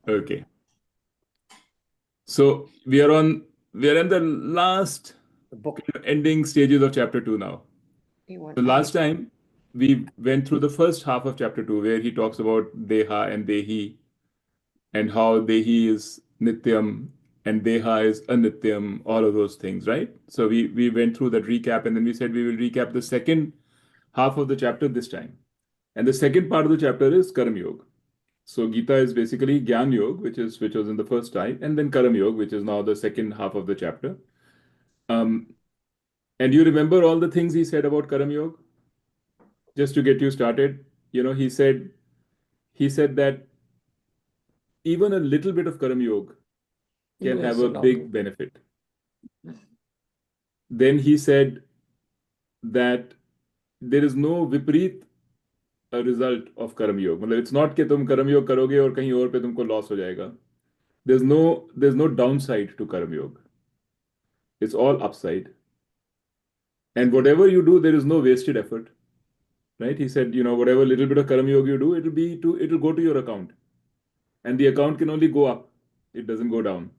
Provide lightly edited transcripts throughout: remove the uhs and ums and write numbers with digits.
Okay. So we are in the last The book. ending stages of chapter 2 now. He went So high. last time we went through the first half of chapter 2 where he talks about Deha and Dehi and how Dehi is Nityam and Deha is Anityam, all of those things, right? So we went through that recap and then we said we will recap the second half of the chapter this time. And the second part of the chapter is Karma Yoga. So Gita is basically Gyan Yoga, which was in the first time, and then Karam Yoga, which is now the second half of the chapter. Um, and you remember all the things he said about Karam Yoga? Just to get you started, he said that even a little bit of Karam Yoga can have Yes, a allowed. big benefit. Then he said that there is no viparit a result of Karam Yoga. मतलब it's not कि तुम कर्म योग करोगे और कहीं और पे तुमको लॉस हो जाएगा. There's no downside to Karam Yoga. It's all upside. And whatever you do, there is no wasted effort, right? He said, whatever little bit of Karam Yoga you do, it'll go to your account, and the account can only go up. It doesn't go down.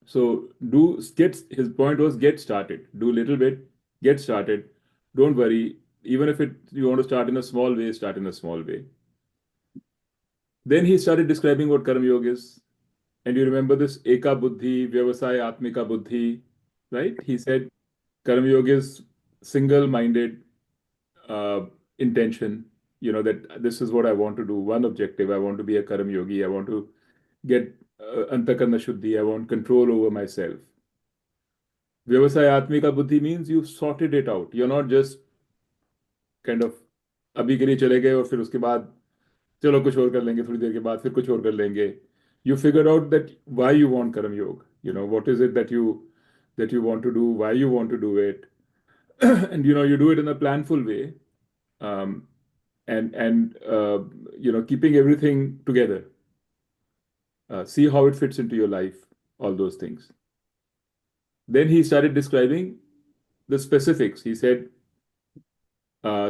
So his point was get started. Do a little bit, get started. Don't worry. Even if you want to start in a small way, start in a small way. Then he started describing what Karam Yoga is. And you remember this Eka Buddhi, Vyavasaya Atmika Buddhi, right? He said Karam Yoga is single-minded intention, that this is what I want to do. One objective, I want to be a Karam Yogi. I want to get Antakarna Shuddhi. I want control over myself. Vyavasaya Atmika Buddhi means you've sorted it out. You're not just kind of अभी के लिए चले गए और फिर उसके बाद चलो कुछ और कर लेंगे थोड़ी देर के बाद फिर कुछ और कर लेंगे. You figured out that why you want Karam Yoga. What is it that you want to do, why you want to do it, and you do it in a planful way, um, and keeping everything together. See how it fits into your life, all those things. Then he started describing the specifics. He said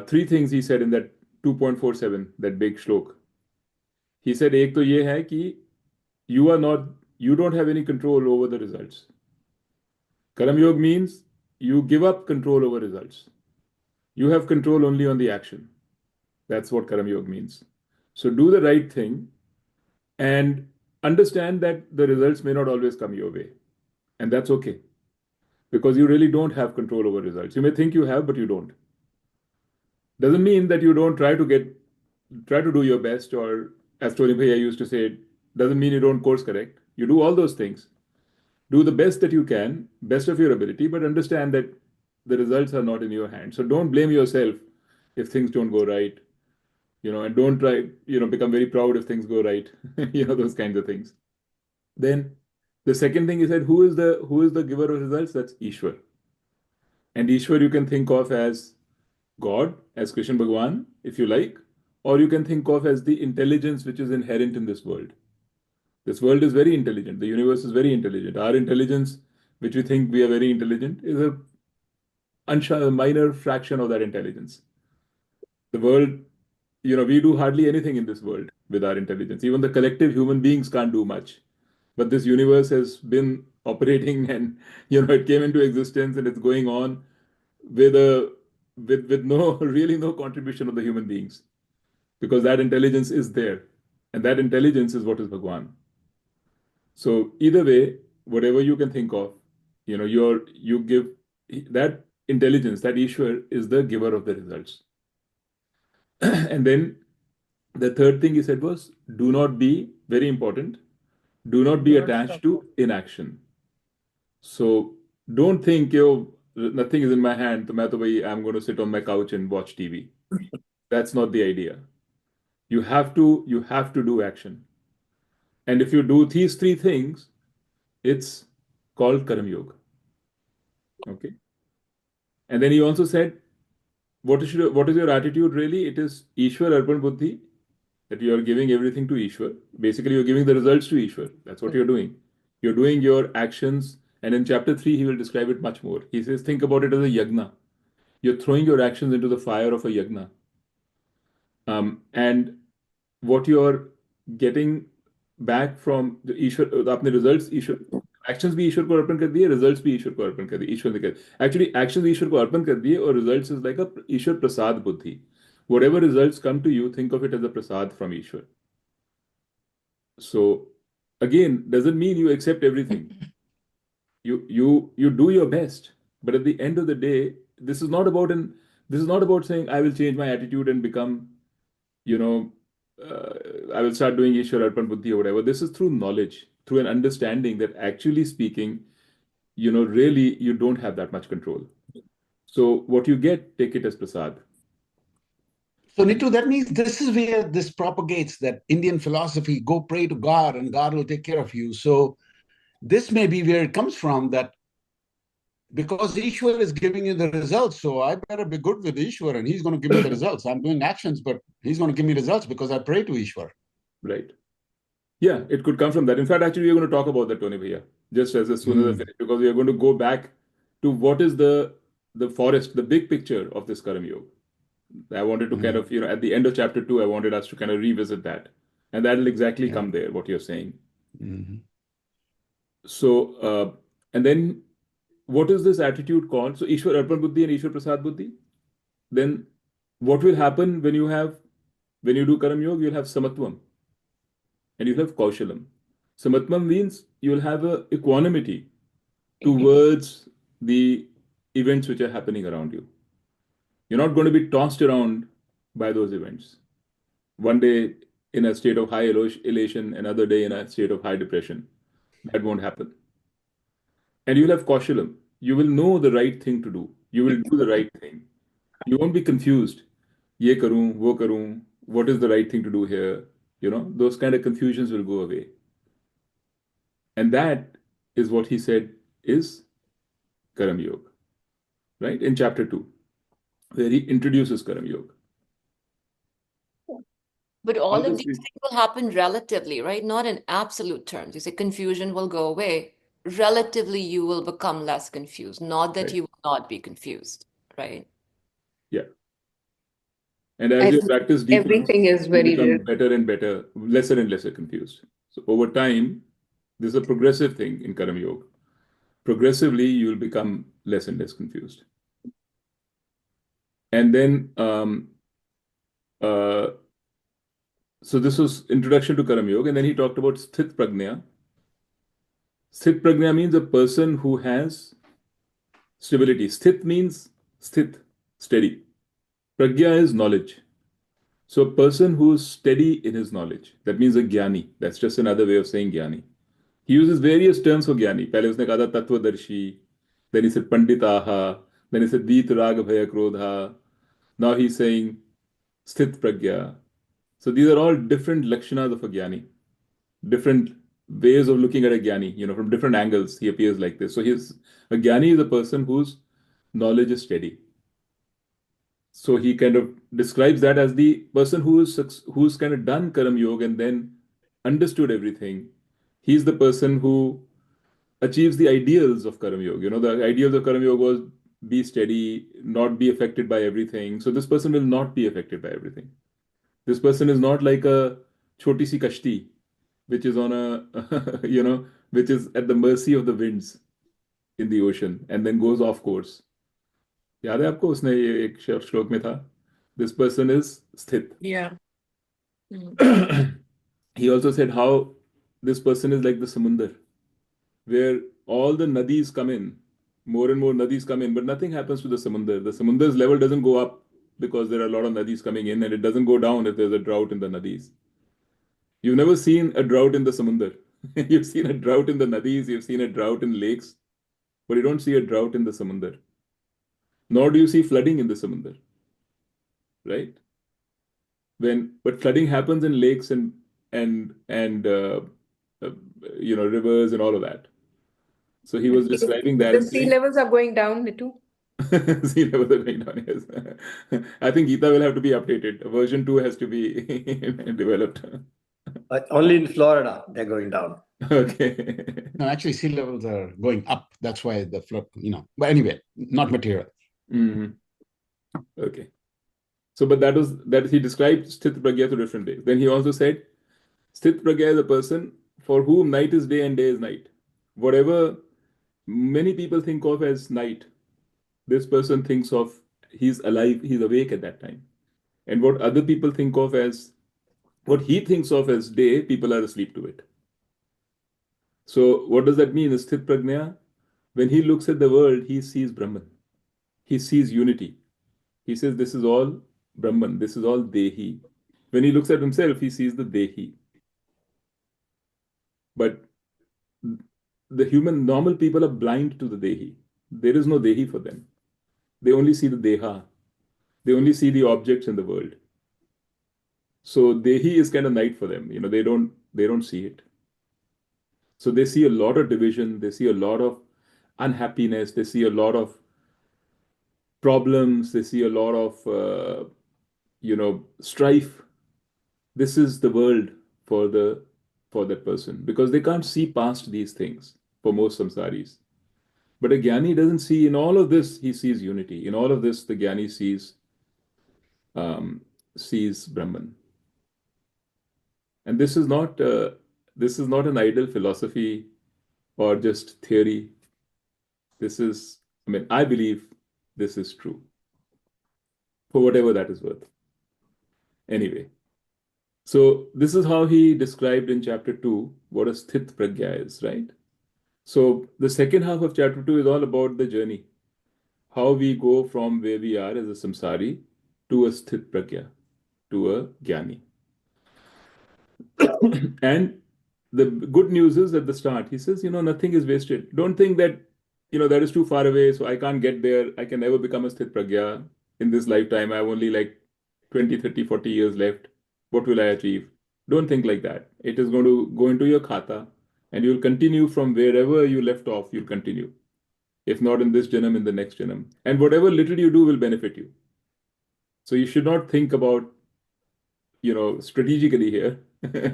three things he said in that 2.47, that big shlok. He said एक तो ये है कि you are not you don't have any control over the results. Karam Yoga means you give up control over results. You have control only on the action. That's what Karam Yoga means. So do the right thing and understand that the results may not always come your way. And that's okay because you really don't have control over results. You may think you have, but you don't. Doesn't mean that you don't try to do your best, or as Tony Bhaiya used to say, doesn't mean you don't course correct. You do all those things. Do the best that you can, best of your ability, but understand that the results are not in your hands. So don't blame yourself if things don't go right, and don't try, become very proud if things go right, those kinds of things. Then the second thing he said, who is the giver of results? That's Ishwar. And Ishwar you can think of as God, as Krishna Bhagwan, if you like, or you can think of as the intelligence which is inherent in this world. This world is very intelligent. The universe is very intelligent. Our intelligence, which we think we are very intelligent, is a minor fraction of that intelligence. The world, we do hardly anything in this world with our intelligence. Even the collective human beings can't do much. But this universe has been operating and, it came into existence and it's going on with with no, really no contribution of the human beings because that intelligence is there. And that intelligence is what is Bhagwan. So either way, whatever you can think of, you give that intelligence, that Ishwar is the giver of the results. And then the third thing he said was, do not be, very important, do not be Do not attached stop. to inaction. So don't think, nothing is in my hand, so I'm going to sit on my couch and watch TV. That's not the idea. You have to do action. And if you do these three things, it's called Karma Yoga. Okay. And then he also said, what is your attitude really? It is Ishwar Arpan Buddhi, that you are giving everything to Ishwar. Basically, you're giving the results to Ishwar. That's what you're doing. You're doing your actions. And in chapter 3, he will describe it much more. He says, think about it as a yagna. You're throwing your actions into the fire of a yagna. And what you're getting, back from the ईश्वर आपने results ईश्वर actions भी ईश्वर को अर्पण कर दिए, results भी ईश्वर को अर्पण कर दिए, ईश्वर ने कर actually actions ईश्वर को अर्पण कर दिए और results is like a ईश्वर प्रसाद बुद्धि. Whatever results come to you, think of it as a prasad from Ishwar. So again, doesn't mean you accept everything. You do your best, but at the end of the day, this is not about saying I will change my attitude and become, you know, I will start doing Ishwar Arpan Buddhi or whatever. This is through knowledge, through an understanding that actually speaking, really you don't have that much control. So what you get, take it as prasad. So, Nitu, that means this is where this propagates, that Indian philosophy, go pray to God and God will take care of you. So this may be where it comes from, that because Ishwar is giving you the results, so I better be good with Ishwar and he's going to give me the results. I'm doing actions, but he's going to give me results because I pray to Ishwar. Right. Yeah, it could come from that. In fact, actually, we're going to talk about that, Tony Bhaiya, just as soon as I finish, because we are going to go back to what is the forest, the big picture of this Karam Yoga. I wanted to kind of, at the end of chapter 2, I wanted us to kind of revisit that. And that'll exactly come there, what you're saying. So, and then what is this attitude called? So, Ishwar Arpan Buddhi and Ishwar Prasad Buddhi. Then what will happen when you do Karam Yoga? You'll have Samatvam and you'll have Kaushalam. Samatvam means you'll have a equanimity towards the events which are happening around you. You're not going to be tossed around by those events. One day in a state of high elation, another day in a state of high depression. That won't happen. And you'll have Kaushalam. You will know the right thing to do. You will do the right thing. You won't be confused. Ye karun, wo karun. What is the right thing to do here? Those kind of confusions will go away. And that is what he said is Karam Yoga, right? In chapter 2, where he introduces Karam Yoga. But all of these things will happen relatively, right? Not in absolute terms. You say confusion will go away. Relatively, you will become less confused. Not that you will not be confused, right? Yeah. And as you practice deeper, everything is very you become better and better, lesser and lesser confused. So over time, this is a progressive thing in Karam Yoga. Progressively, you will become less and less confused. And then, so this was introduction to Karam Yoga, and then he talked about Sthit Prajna. Sthit Prajna means a person who has stability. Sthit means sthit, steady. Prajna is knowledge. So a person who is steady in his knowledge, that means a jnani. That's just another way of saying jnani. He uses various terms for jnani. पहले उसने कहा था तत्वदर्शी, then he said panditaha, then he said Vit Raga Bhaya Krodha. Now he's saying Sthit Prajna. So these are all different lakshanas of a jnani, different ways of looking at a jnani. From different angles he appears like this. So a jnani is a person whose knowledge is steady. So he kind of describes that as the person who's kind of done Karam Yoga and then understood everything. He's the person who achieves the ideals of Karam Yoga. The ideals of Karam Yoga was be steady, not be affected by everything. So this person will not be affected by everything. This person is not like a choti si kashti, which is on which is at the mercy of the winds in the ocean and then goes off course. याद है आपको उसने ये एक श्लोक में था this person is sthit. Yeah. He also said how this person is like the samundar, where all the nadis come in, more and more nadis come in, but nothing happens to the samundar. The samundar's level doesn't go up because there are a lot of nadis coming in, and it doesn't go down if there's a drought in the nadis. You've never seen a drought in the samundar. You've seen a drought in the nadis, you've seen a drought in lakes, but you don't see a drought in the samundar. Nor do you see flooding in the samundar, right? But flooding happens in lakes and rivers and all of that. So he was describing that. The sea levels are going down, Nitu. Sea levels are going down, yes. I think Gita will have to be updated. Version 2 has to be developed. But only in Florida, they're going down. Okay. No, actually, sea levels are going up. That's why the flood, But anyway, not material. Okay. So, but that he described Sthit Prajna to different ways. Then he also said Sthit pragya is a person for whom night is day and day is night. Whatever many people think of as night, this person thinks of he's alive, he's awake at that time. And what other people think of as what he thinks of as day, people are asleep to it. So what does that mean? Sthit pragya, when he looks at the world, he sees Brahman. He sees unity. He says, this is all Brahman, this is all Dehi. When he looks at himself, he sees the Dehi. But the human, normal people are blind to the Dehi. There is no Dehi for them. They only see the Deha. They only see the objects in the world. So Dehi is kind of night for them. They don't see it. So they see a lot of division. They see a lot of unhappiness. They see a lot of problems. They see a lot of strife. This is the world for that person because they can't see past these things for most samsaris. But a jnani doesn't see in all of this. He sees unity. In all of this, the jnani sees Brahman. And this is not an idle philosophy or just theory. I believe this is true for whatever that is worth. Anyway, so this is how he described in chapter 2 what a sthit pragya is, right? So the second half of chapter 2 is all about the journey, how we go from where we are as a samsari to a sthit pragya, to a jnani. And the good news is at the start, he says, nothing is wasted. Don't think that, that is too far away, so I can't get there. I can never become a sthit pragya in this lifetime. I have only like 20, 30, 40 years left. What will I achieve? Don't think like that. It is going to go into your khata and you'll continue from wherever you left off, you'll continue. If not in this janam, in the next janam. And whatever little you do will benefit you. So you should not think about, strategically here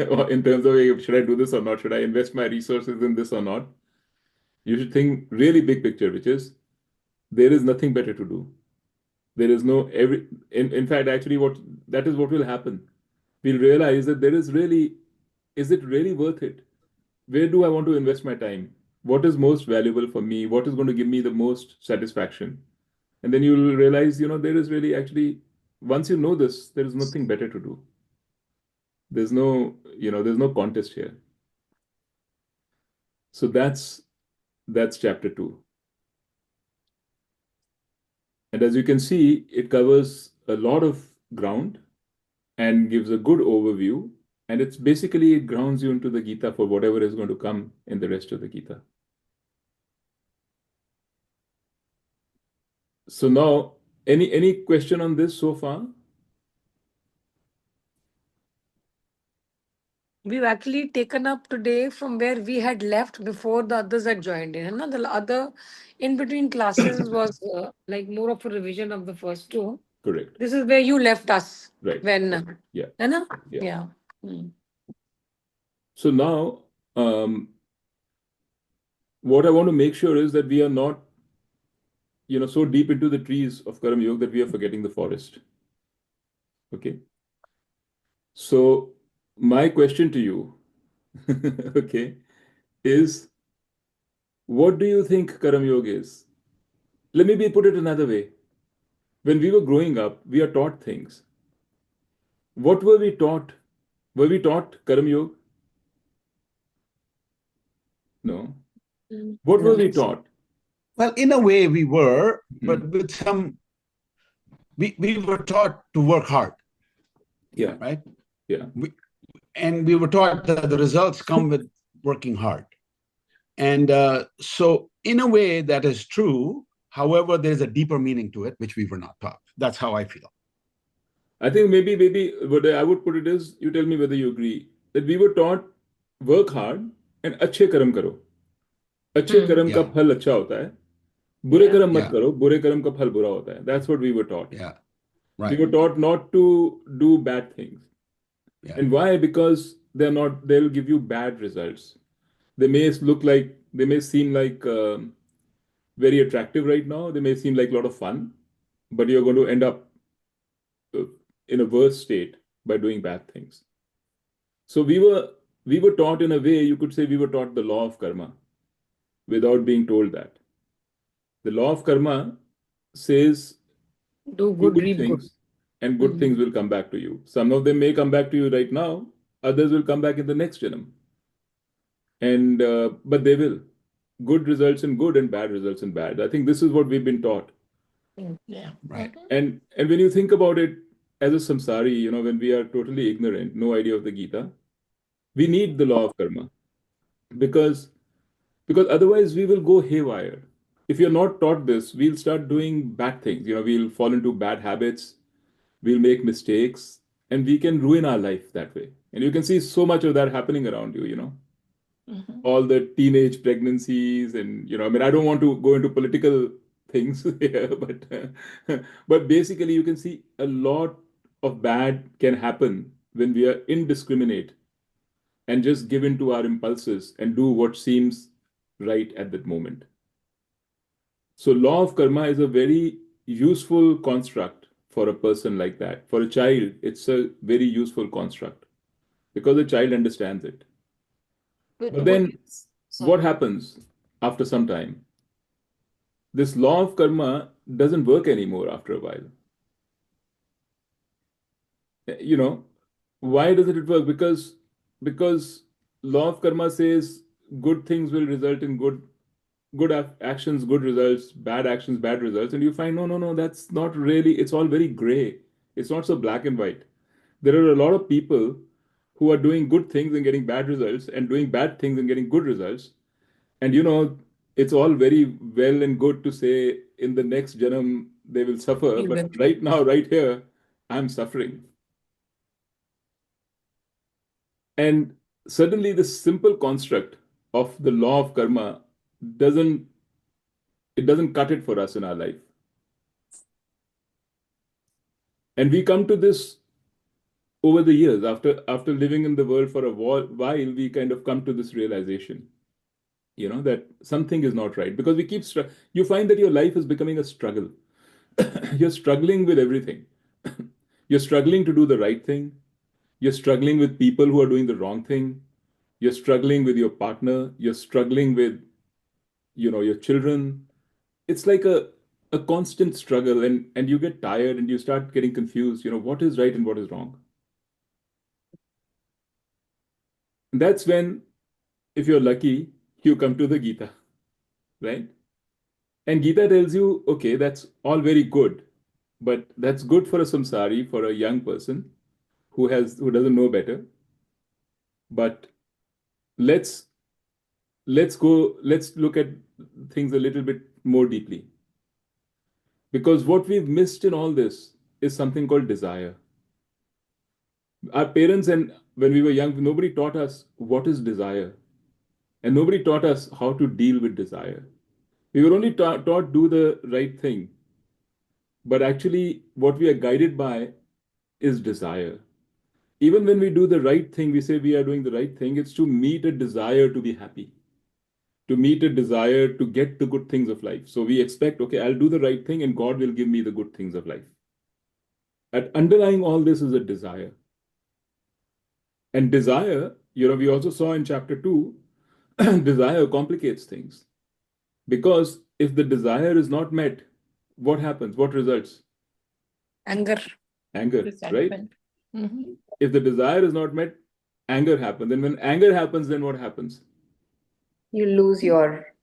or in terms of should I do this or not? Should I invest my resources in this or not? You should think really big picture, which is there is nothing better to do. There is no in fact, actually that is what will happen. We'll realize that is it really worth it? Where do I want to invest my time? What is most valuable for me? What is going to give me the most satisfaction? And then you'll realize, there is really actually, once you know this, there is nothing better to do. There's no contest here. So that's chapter 2. And as you can see, it covers a lot of ground and gives a good overview. And it grounds you into the Gita for whatever is going to come in the rest of the Gita. So now, any question on this so far? We've actually taken up today from where we had left before the others had joined in. And the other in between classes was like more of a revision of the first two. Correct. This is where you left us. Right. When Yeah. Yeah. Hmm. So now, what I want to make sure is that we are not, so deep into the trees of Karam Yoga that we are forgetting the forest. Okay. So my question to you, okay, is what do you think Karam Yoga is? Let me put it another way. When we were growing up, we are taught things. What were we taught? Were we taught Karam Yoga? No. What were we taught? Well, in a way we were, but Hmm. with we were taught to work hard. Yeah. Right? Yeah. And we were taught that the results come with working hard. And so in a way that is true. However, there's a deeper meaning to it, which we were not taught. That's how I feel. I think maybe what I would put it is, you tell me whether you agree, that we were taught work hard and अच्छे कर्म करो. अच्छे कर्म का Yeah. फल अच्छा होता है. बुरे कर्म मत Yeah. करो. बुरे कर्म का फल बुरा होता है. That's what we were taught. Yeah. We Right. were taught not to do bad things. Yeah. And why? Because they'll give you bad results. They may seem like very attractive right now. They may seem like a lot of fun, but you're going to end up in a worse state by doing bad things. So we were taught, in a way, you could say we were taught the law of karma without being told that. The law of karma says Do do good, good reap good. things and good things will come back to you. Some of them may come back to you right now, others will come back in the next Janam. And but they will. Good results in good and bad results in bad. I think this is what we've been taught. Yeah. Right. And when you think about it, as a samsari, when we are totally ignorant, no idea of the Gita, we need the law of karma, because otherwise we will go haywire. If you're not taught this, we'll start doing bad things. We'll fall into bad habits, we'll make mistakes, and we can ruin our life that way. And you can see so much of that happening around you. All the teenage pregnancies, and I mean, I don't want to go into political things here, but basically you can see a lot of bad can happen when we are indiscriminate and just give in to our impulses and do what seems right at that moment. So law of karma is a very useful construct for a person like that. For a child, it's a very useful construct because the child understands it. But then what happens after some time? This law of karma doesn't work anymore after a while. You know, why doesn't it work? Because law of karma says good things will result in actions, good results, bad actions, bad results, and you find no, that's not really. It's all very gray. It's not so black and white. There are a lot of people who are doing good things and getting bad results, and doing bad things and getting good results. And it's all very well and good to say in the next janam they will suffer, but right now, right here, I'm suffering. And suddenly, this simple construct of the law of karma doesn't doesn't cut it for us in our life. And we come to this over the years, after living in the world for a while, we kind of come to this realization, that something is not right, because we keep you find that your life is becoming a struggle. You're struggling with everything. You're struggling to do the right thing. You're struggling with people who are doing the wrong thing. You're struggling with your partner. You're struggling with, your children. It's like a constant struggle, and you get tired and you start getting confused, what is right and what is wrong. And that's when, if you're lucky, you come to the Gita, right? And Gita tells you, okay, that's all very good, but that's good for a samsari, for a young person who doesn't know better. But let's let's look at things a little bit more deeply. Because what we've missed in all this is something called desire. Our parents, and when we were young, nobody taught us what is desire. And nobody taught us how to deal with desire. We were only taught do the right thing. But actually, what we are guided by is desire. Even when we do the right thing, we say we are doing the right thing, it's to meet a desire to be happy, to meet a desire to get the good things of life. So we expect, okay, I'll do the right thing and God will give me the good things of life. And underlying all this is a desire. And desire, we also saw in chapter 2, desire complicates things. Because if the desire is not met, what happens? What results? Anger. Anger, right? Resentment. Mhm. If the desire is not met, anger happens. And when anger happens, then what happens? You lose your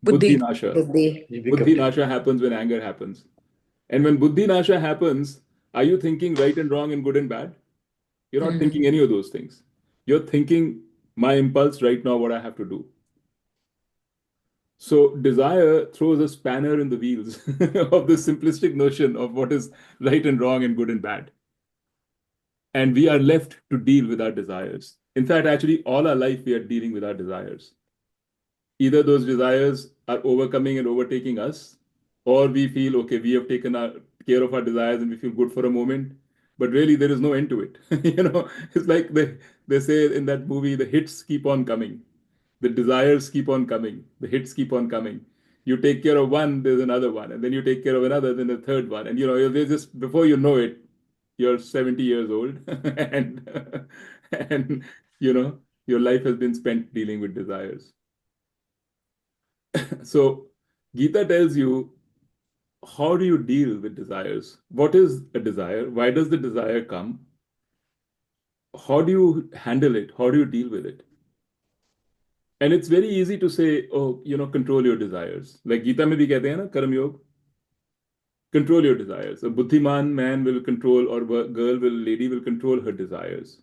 Buddhi Buddhi. nasha. buddhi. You become Buddhi nasha happens when anger happens. And when buddhi nasha happens, are you thinking right and wrong and good and bad? You're not thinking any of those things. You're thinking my impulse right now, what I have to do. So desire throws a spanner in the wheels of the simplistic notion of what is right and wrong and good and bad. And we are left to deal with our desires. In fact, actually, all our life we are dealing with our desires. Either those desires are overcoming and overtaking us, or we feel, okay, we have taken care of our desires and we feel good for a moment, but really there is no end to it. It's like they say in that movie, the hits keep on coming, the desires keep on coming, the hits keep on coming. You take care of one, there's another one, and then you take care of another, then a third one, and they just, before you know it, you're 70 years old, and and your life has been spent dealing with desires. So Gita tells you, how do you deal with desires? What is a desire? Why does the desire come? How do you handle it? How do you deal with it? And it's very easy to say, oh, control your desires. Like Gita mein bhi kehte hain na, Karma Yoga, control your desires. A buddhiman man will control, or lady will control her desires.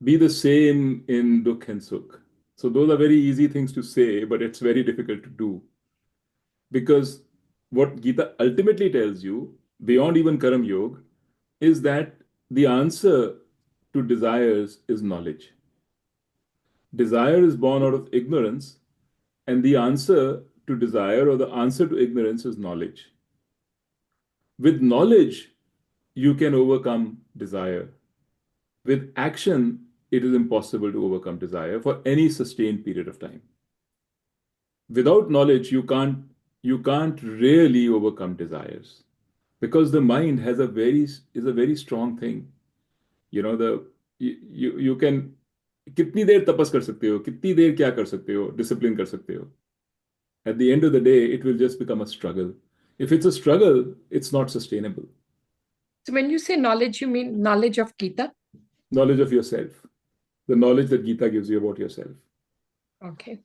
Be the same in dukh and sukh. So those are very easy things to say, but it's very difficult to do. Because what Gita ultimately tells you, beyond even Karma Yoga, is that the answer to desires is knowledge. Desire is born out of ignorance, and the answer to desire, or the answer to ignorance, is knowledge. With knowledge, you can overcome desire. With action, it is impossible to overcome desire for any sustained period of time. Without knowledge, you can't really overcome desires, because the mind is a very strong thing. You can कितनी देर तपस कर सकते हो, कितनी देर क्या कर सकते हो, discipline कर सकते हो. At the end of the day, it will just become a struggle. If it's a struggle, it's not sustainable. So when you say knowledge, you mean knowledge of Gita? Knowledge of yourself. The knowledge that Gita gives you about yourself. Okay.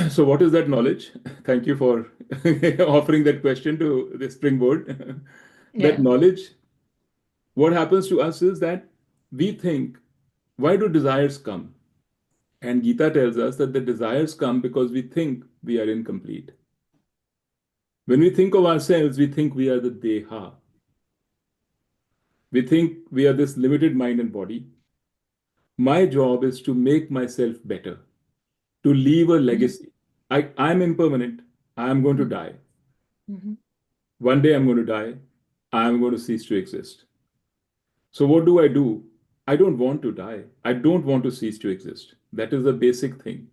So what is that knowledge? Thank you for offering that question to the springboard. That knowledge, what happens to us is that we think, why do desires come? And Gita tells us that the desires come because we think we are incomplete. When we think of ourselves, we think we are the Deha. We think we are this limited mind and body. My job is to make myself better, to leave a legacy. I'm impermanent. I'm going to die. One day I'm going to die. I'm going to cease to exist. So what do? I don't want to die. I don't want to cease to exist. That is the basic thing.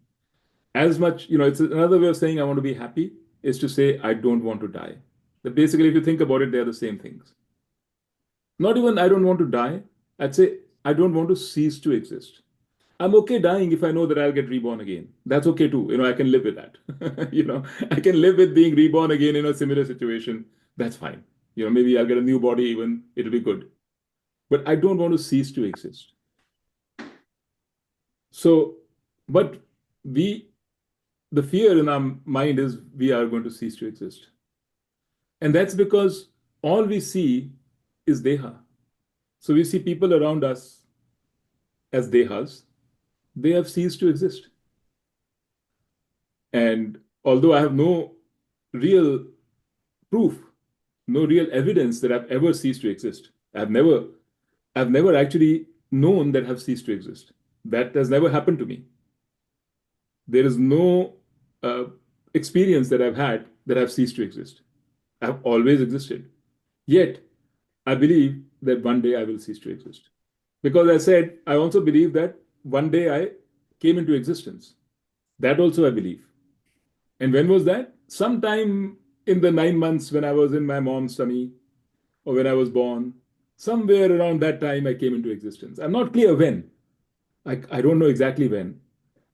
As much, it's another way of saying I want to be happy is to say I don't want to die. But basically, if you think about it, they're the same things. Not even I don't want to die. I'd say I don't want to cease to exist. I'm okay dying if I know that I'll get reborn again. That's okay too. I can live with that. I can live with being reborn again in a similar situation. That's fine. Maybe I'll get a new body even. It'll be good. But I don't want to cease to exist. So, but the fear in our mind is we are going to cease to exist. And that's because all we see is Deha. So we see people around us as Dehas. They have ceased to exist. And although I have no real proof, no real evidence that I've ever ceased to exist, I've never actually known that I've ceased to exist. That has never happened to me. There is no experience that I've had that I've ceased to exist. I've always existed. Yet, I believe that one day I will cease to exist. Because I said, I also believe that one day I came into existence. That also I believe. And when was that? Sometime in the 9 months when I was in my mom's tummy, or when I was born, somewhere around that time I came into existence. I'm not clear when. I don't know exactly when.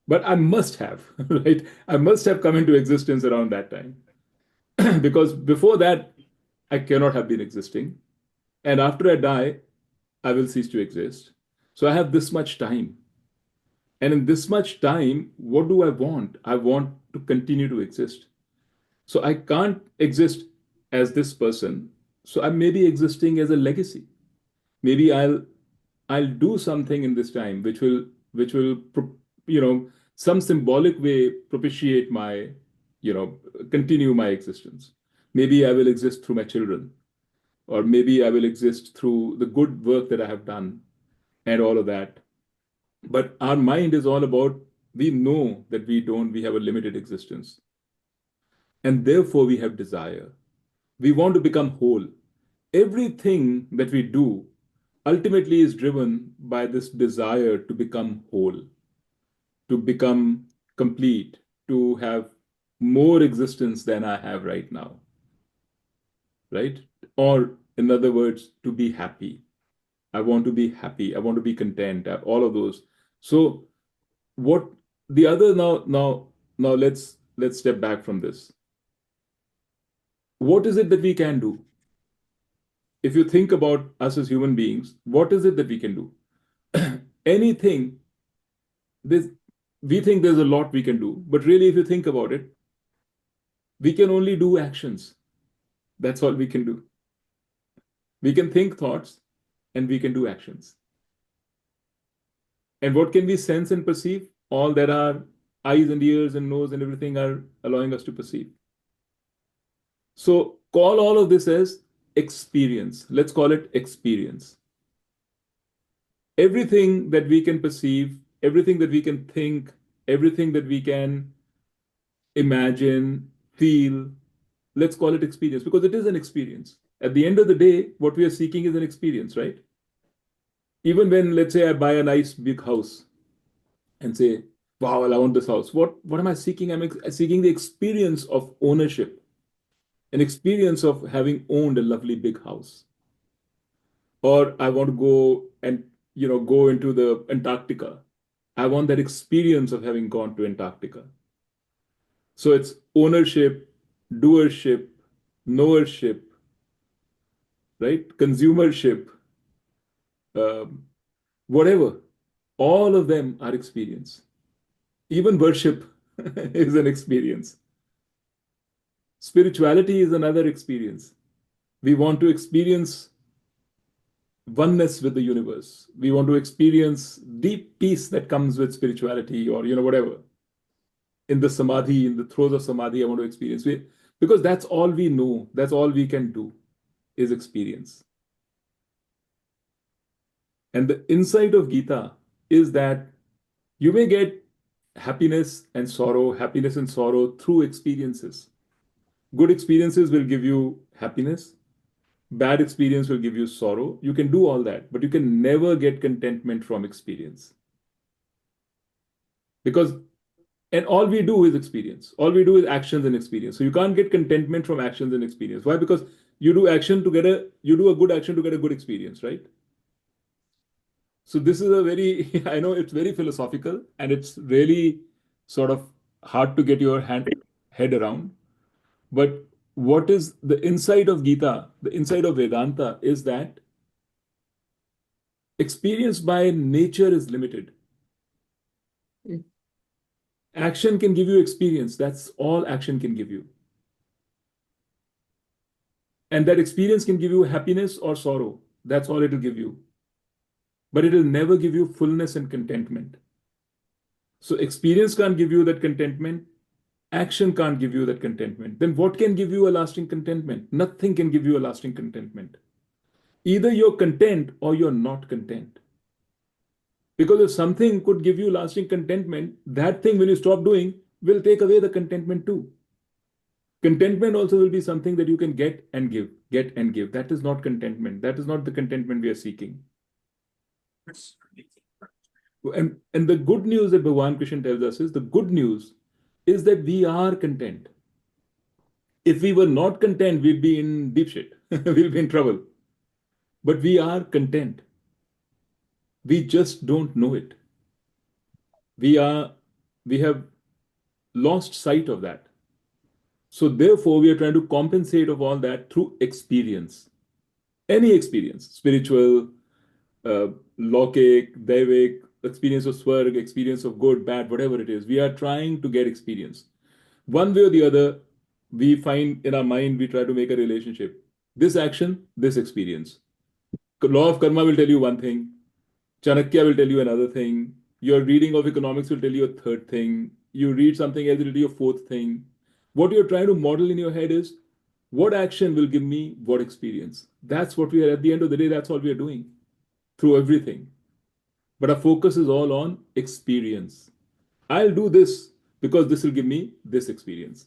But I must have, right? I must have come into existence around that time. Because before that, I cannot have been existing. And after I die, I will cease to exist. So I have this much time. And in this much time, what do I want? I want to continue to exist. So I can't exist as this person. So I may be existing as a legacy. Maybe I'll do something in this time which will some symbolic way propitiate my continue my existence. Maybe I will exist through my children, or maybe I will exist through the good work that I have done and all of that. But our mind is all about, we know that we have a limited existence, and therefore we have desire. We want to become whole. Everything that we do ultimately is driven by this desire to become whole, to become complete, to have more existence than I have right now, right? Or in other words, to be happy. I want to be happy. I want to be content. All of those. So what the other now let's step back from this. What is it that we can do? If you think about us as human beings, what is it that we can do? Anything. This, we think there's a lot we can do, but really, if you think about it, we can only do actions. That's all we can do. We can think thoughts and we can do actions. And what can we sense and perceive? All that our eyes and ears and nose and everything are allowing us to perceive. So call all of this as experience. Let's call it experience. Everything that we can perceive, everything that we can think, everything that we can imagine, feel, let's call it experience, because it is an experience. At the end of the day, what we are seeking is an experience, right? Even when, let's say, I buy a nice big house and say, wow, I want this house. What am I seeking? I'm seeking the experience of ownership, an experience of having owned a lovely big house. Or I want to go and go into the Antarctica. I want that experience of having gone to Antarctica. So it's ownership, doership, knowership, right? Consumership, whatever. All of them are experience. Even worship is an experience. Spirituality is another experience. We want to experience oneness with the universe. We want to experience deep peace that comes with spirituality, or whatever. In the samadhi, in the throes of samadhi, I want to experience it, because that's all we know. That's all we can do, is experience. And the insight of Gita is that you may get happiness and sorrow through experiences. Good experiences will give you happiness. Bad experience will give you sorrow. You can do all that, but you can never get contentment from experience. And all we do is experience. All we do is actions and experience. So you can't get contentment from actions and experience. Why? Because you do a good action to get a good experience, right? So this is I know it's very philosophical, and it's really sort of hard to get your head around. But what is the insight of Gita, the insight of Vedanta, is that experience by nature is limited. Action can give you experience. That's all action can give you. And that experience can give you happiness or sorrow. That's all it will give you. But it will never give you fullness and contentment. So experience can't give you that contentment. Action can't give you that contentment. Then what can give you a lasting contentment? Nothing can give you a lasting contentment. Either you're content or you're not content. Because if something could give you lasting contentment, that thing, when you stop doing, will take away the contentment too. Contentment also will be something that you can get and give. That is not contentment. That is not the contentment we are seeking. And the good news that Bhagavan Krishna tells us is, the good news is that we are content. If we were not content, we'd be in deep shit. We'll be in trouble. But we are content. We just don't know it. We have lost sight of that. So therefore, we are trying to compensate of all that through experience. Any experience, spiritual, Lokik, Devik, experience of Swarg, experience of good, bad, whatever it is. We are trying to get experience. One way or the other, we find in our mind, we try to make a relationship. This action, this experience. Law of karma will tell you one thing. Chanakya will tell you another thing. Your reading of economics will tell you a third thing. You read something else, it will tell you a fourth thing. What you're trying to model in your head is, what action will give me what experience? That's what we are, at the end of the day, that's all we are doing through everything. But our focus is all on experience. I'll do this because this will give me this experience.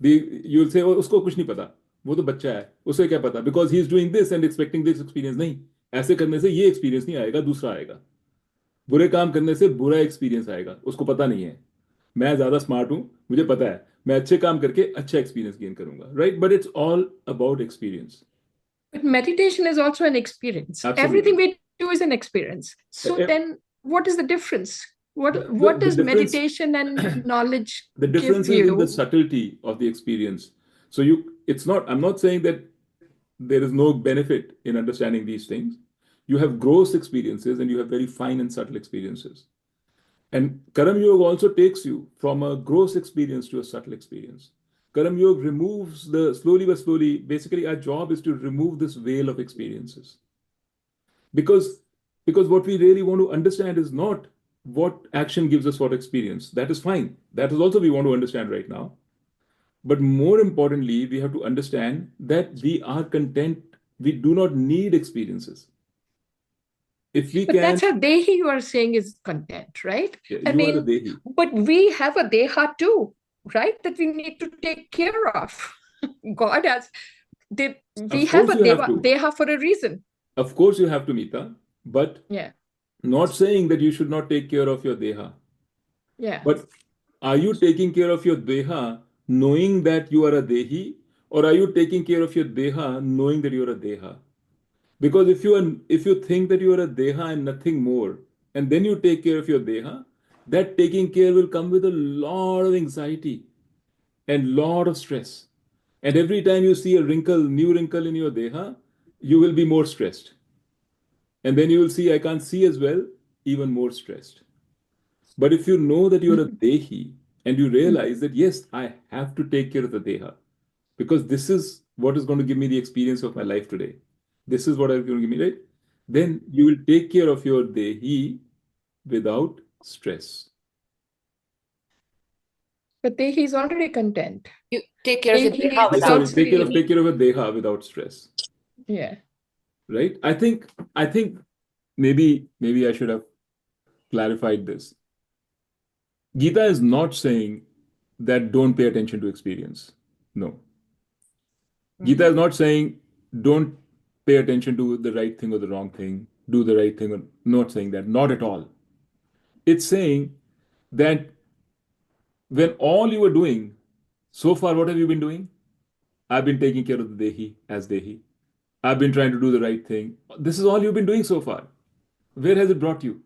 You'll say, oh, usko kuch nahi pata. वो तो बच्चा है, उसे क्या पता? Because he is doing this and expecting this experience. नहीं, ऐसे करने से ये experience नहीं आएगा, दूसरा आएगा. बुरे काम करने से बुरा experience आएगा, उसको पता नहीं है. मैं ज़्यादा smart हूँ, मुझे पता है, मैं अच्छे काम करके अच्छा experience gain करूँगा, right? But it's all about experience. But meditation is also an experience. Absolutely. Everything we're too is an experience. So Eh, then what is the difference? What the does difference meditation and knowledge the give difference is in the you? subtlety of the experience. So it's not, I'm not saying that there is no benefit in understanding these things. You have gross experiences and you have very fine and subtle experiences. And Karam Yoga also takes you from a gross experience to a subtle experience. Karam Yoga removes slowly but slowly, basically, our job is to remove this veil of experiences. Because, because what we really want to understand is not what action gives us what experience. That is fine. That is also we want to understand right now. But more importantly, we have to understand that we are content. We do not need experiences. If we But can, that's a Dehi you are saying is content, right? I you are a mean, Dehi. but we have a Deha too, right? That we need to take care of. God has, we Of have course a you have to. Deha for a reason. Of course you have to, Meeta. But Yeah, not saying that you should not take care of your Deha. yeah. But are you taking care of your Deha knowing that you are a Dehi? Or are you taking care of your Deha knowing that you are a Deha? Because if you think that you are a Deha and nothing more, and then you take care of your Deha, that taking care will come with a lot of anxiety and lot of stress. And every time you see a new wrinkle in your Deha, you will be more stressed. And then you will see, I can't see as well, even more stressed. But if you know that you're a Dehi and you realize that, yes, I have to take care of the Deha because this is what is going to give me the experience of my life today. This is what is going to give me, right? Then you will take care of your Dehi without stress. But Dehi is already content. You take care of your Dehi Deha is without Sorry, stress. take care of a Deha without stress. yeah. Right? I think maybe I should have clarified this. Gita is not saying that don't pay attention to experience. No. Gita is not saying don't pay attention to the right thing or the wrong thing, do the right thing or not saying that, not at all. It's saying that when all you were doing so far, what have you been doing? I've been taking care of the Dehi as Dehi. I've been trying to do the right thing. This is all you've been doing so far. Where has it brought you?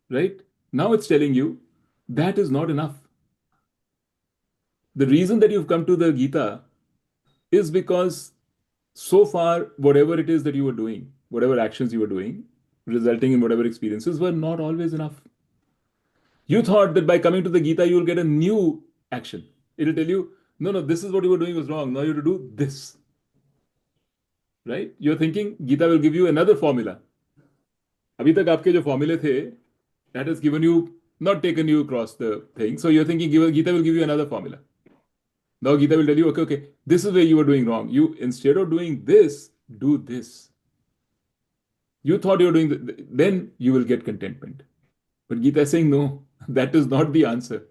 Right? Now it's telling you that is not enough. The reason that you've come to the Gita is because so far, whatever it is that you were doing, whatever actions you were doing, resulting in whatever experiences were not always enough. You thought that by coming to the Gita, you will get a new action. It'll tell you, no, no, this is what you were doing was wrong. Now you have to do this. Right? You're thinking Gita will give you another formula. अभी तक आपके जो formula थे, that has given you, not taken you across the thing. So you're thinking Gita will give you another formula. Now Gita will tell you, okay, this is where you were doing wrong. You, instead of doing this, do this. You thought you were doing then you will get contentment. But Gita is saying, no, that is not the answer.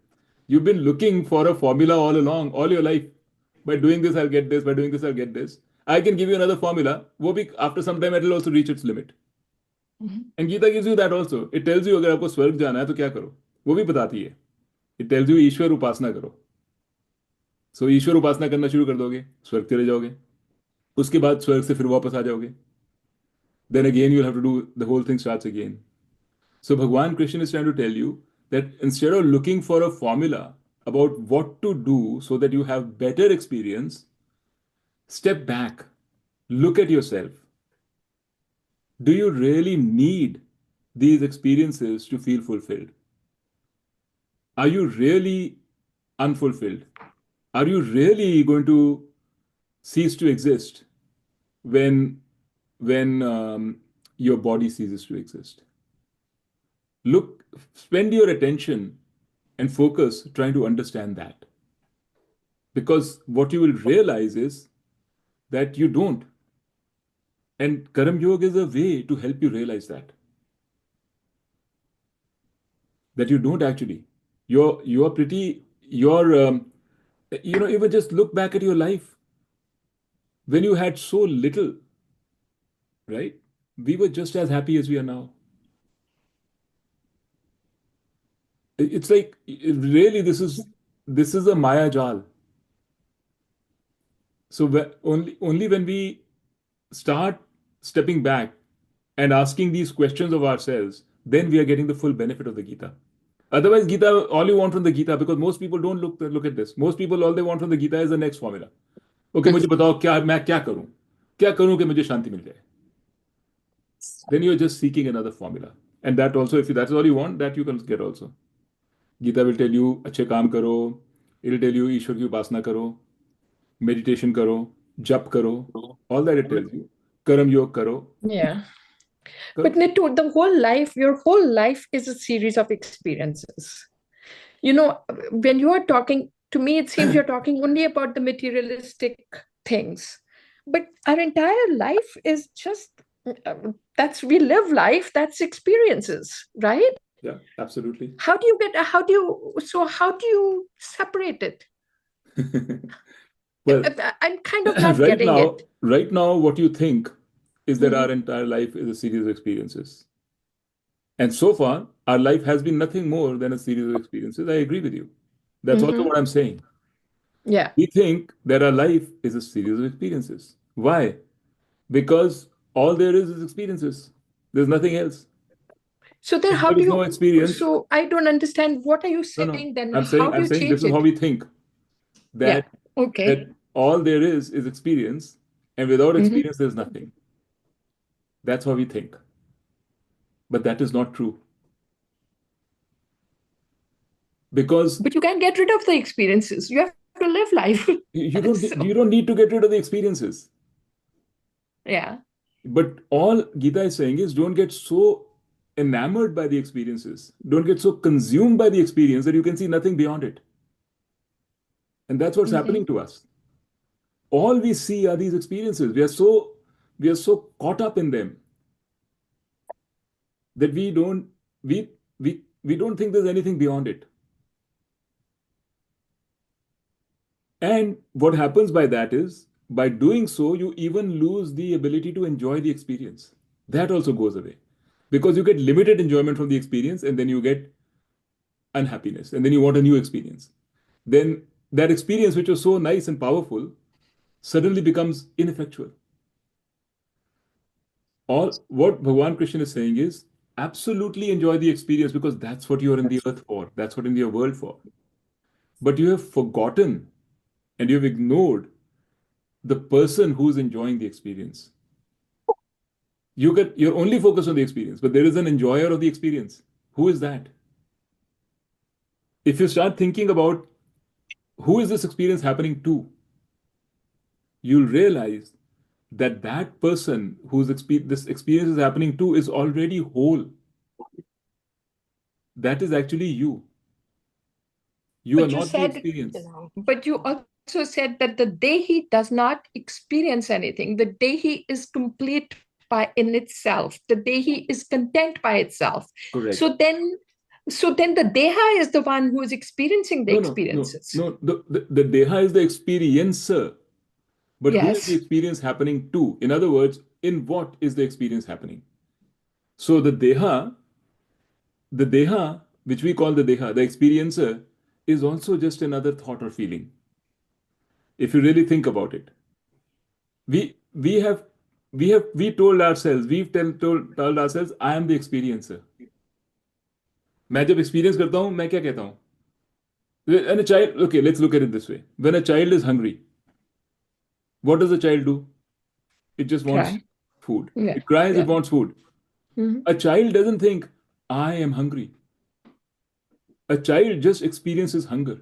You've been looking for a formula all along, all your life. By doing this, I'll get this. By doing this, I'll get this. I can give you another formula. After some time, it will also reach its limit. And Gita gives you that also. It tells you, अगर आपको स्वर्ग जाना है तो क्या करो? वो भी बताती है. It tells you ईश्वर उपासना करो. So ईश्वर उपासना करना शुरू कर दोगे, स्वर्ग चले जाओगे. उसके बाद स्वर्ग से फिर वापस आ जाओगे. Then again you'll have to do, the whole thing starts again. So Bhagwan Krishna is trying to tell you that instead of looking for a formula about what to do so that you have better experience, step back, look at yourself. Do you really need these experiences to feel fulfilled? Are you really unfulfilled? Are you really going to cease to exist when your body ceases to exist? Look, spend your attention and focus trying to understand that. Because what you will realize is that you don't. And Karam Yoga is a way to help you realize that. That you don't actually. You're pretty, even just look back at your life. When you had so little, right? We were just as happy as we are now. It's like, really, this is a Maya Jal. So only when we start stepping back and asking these questions of ourselves, then we are getting the full benefit of the Gita. Otherwise, Gita, all you want from the Gita, because most people don't look at this. Most people, all they want from the Gita is the next formula. Okay, मुझे बताओ क्या मैं क्या करूं कि मुझे शांति मिल जाए. Then you're just seeking another formula, and that also, if that's all you want, that you can get also. Gita will tell you अच्छे काम करो. It'll tell you ईश्वर की उपासना करो, meditation करो, जप करो. All that it tells you. कर्म योग करो. Yeah. करो. But Nitu, the whole life, your whole life is a series of experiences. You know, when you are talking, to me, it seems you're talking only about the materialistic things. But our entire life is just, we live life, that's experiences, right? Yeah, absolutely. How do you separate it? Well, I'm kind of not getting it. right now, what you think is that Mhm. our entire life is a series of experiences. And so far, our life has been nothing more than a series of experiences. I agree with you. That's also what I'm saying. Yeah. We think that our life is a series of experiences. Why? Because all there is experiences. There's nothing else. So then If how there do is no you, experience, so I don't understand, what are you no. saying then? I'm How saying do you this change is how it? we think. Yeah. That Okay. that all there is experience, and without Mhm. experience, there's nothing. That's how we think. But that is not true. Because But you can't get rid of the experiences. You have to live life. you So, don't need to get rid of the experiences. yeah. But all Gita is saying is don't get so enamored by the experiences. Don't get so consumed by the experience that you can see nothing beyond it. And that's what's happening to us. All we see are these experiences. We are so caught up in them that we don't think there's anything beyond it. And what happens by that is, by doing so, you even lose the ability to enjoy the experience. That also goes away. Because you get limited enjoyment from the experience, and then you get unhappiness, and then you want a new experience. Then that experience, which was so nice and powerful, suddenly becomes ineffectual. All what Bhagwan Krishna is saying is absolutely enjoy the experience, because that's what you're in the earth for. That's what in your world for. But you have forgotten and you've ignored the person who's enjoying the experience. You're only focused on the experience, but there is an enjoyer of the experience. Who is that? If you start thinking about who is this experience happening to, you'll realize that that person this experience is happening to is already whole. That is actually you. You are But you not the said, experience. but you also said that the Dehi does not experience anything. The Dehi is complete in itself. The Dehi is content by itself. Correct. So then the Deha is the one who is experiencing the experiences. No. The Deha is the experiencer. But who is the Yes. experience happening to? In other words, in what is the experience happening? So the Deha, which we call the Deha, the experiencer, is also just another thought or feeling. If you really think about it, we have we told ourselves, told ourselves, I am the experiencer. मैं जब experience करता हूँ, मैं क्या कहता हूँ? When a child, okay, let's look at it this way. When a child is hungry, what does a child do? It just wants Cry. food. Yeah. It cries, Yeah. it wants food. Mhm. A child doesn't think, I am hungry. A child just experiences hunger.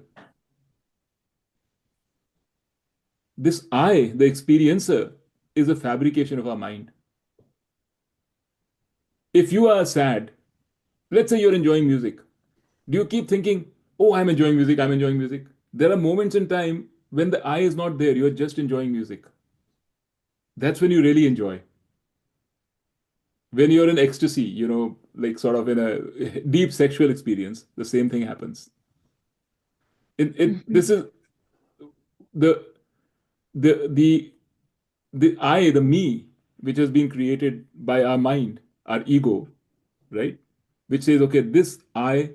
This I, the experiencer, is a fabrication of our mind. If you are sad, let's say you're enjoying music, do you keep thinking, oh, I'm enjoying music, I'm enjoying music? There are moments in time when the I is not there, you're just enjoying music. That's when you really enjoy. When you're in ecstasy, like sort of in a deep sexual experience, the same thing happens. This is the the the the I, the me, which has been created by our mind, our ego, right? Which says, okay, this I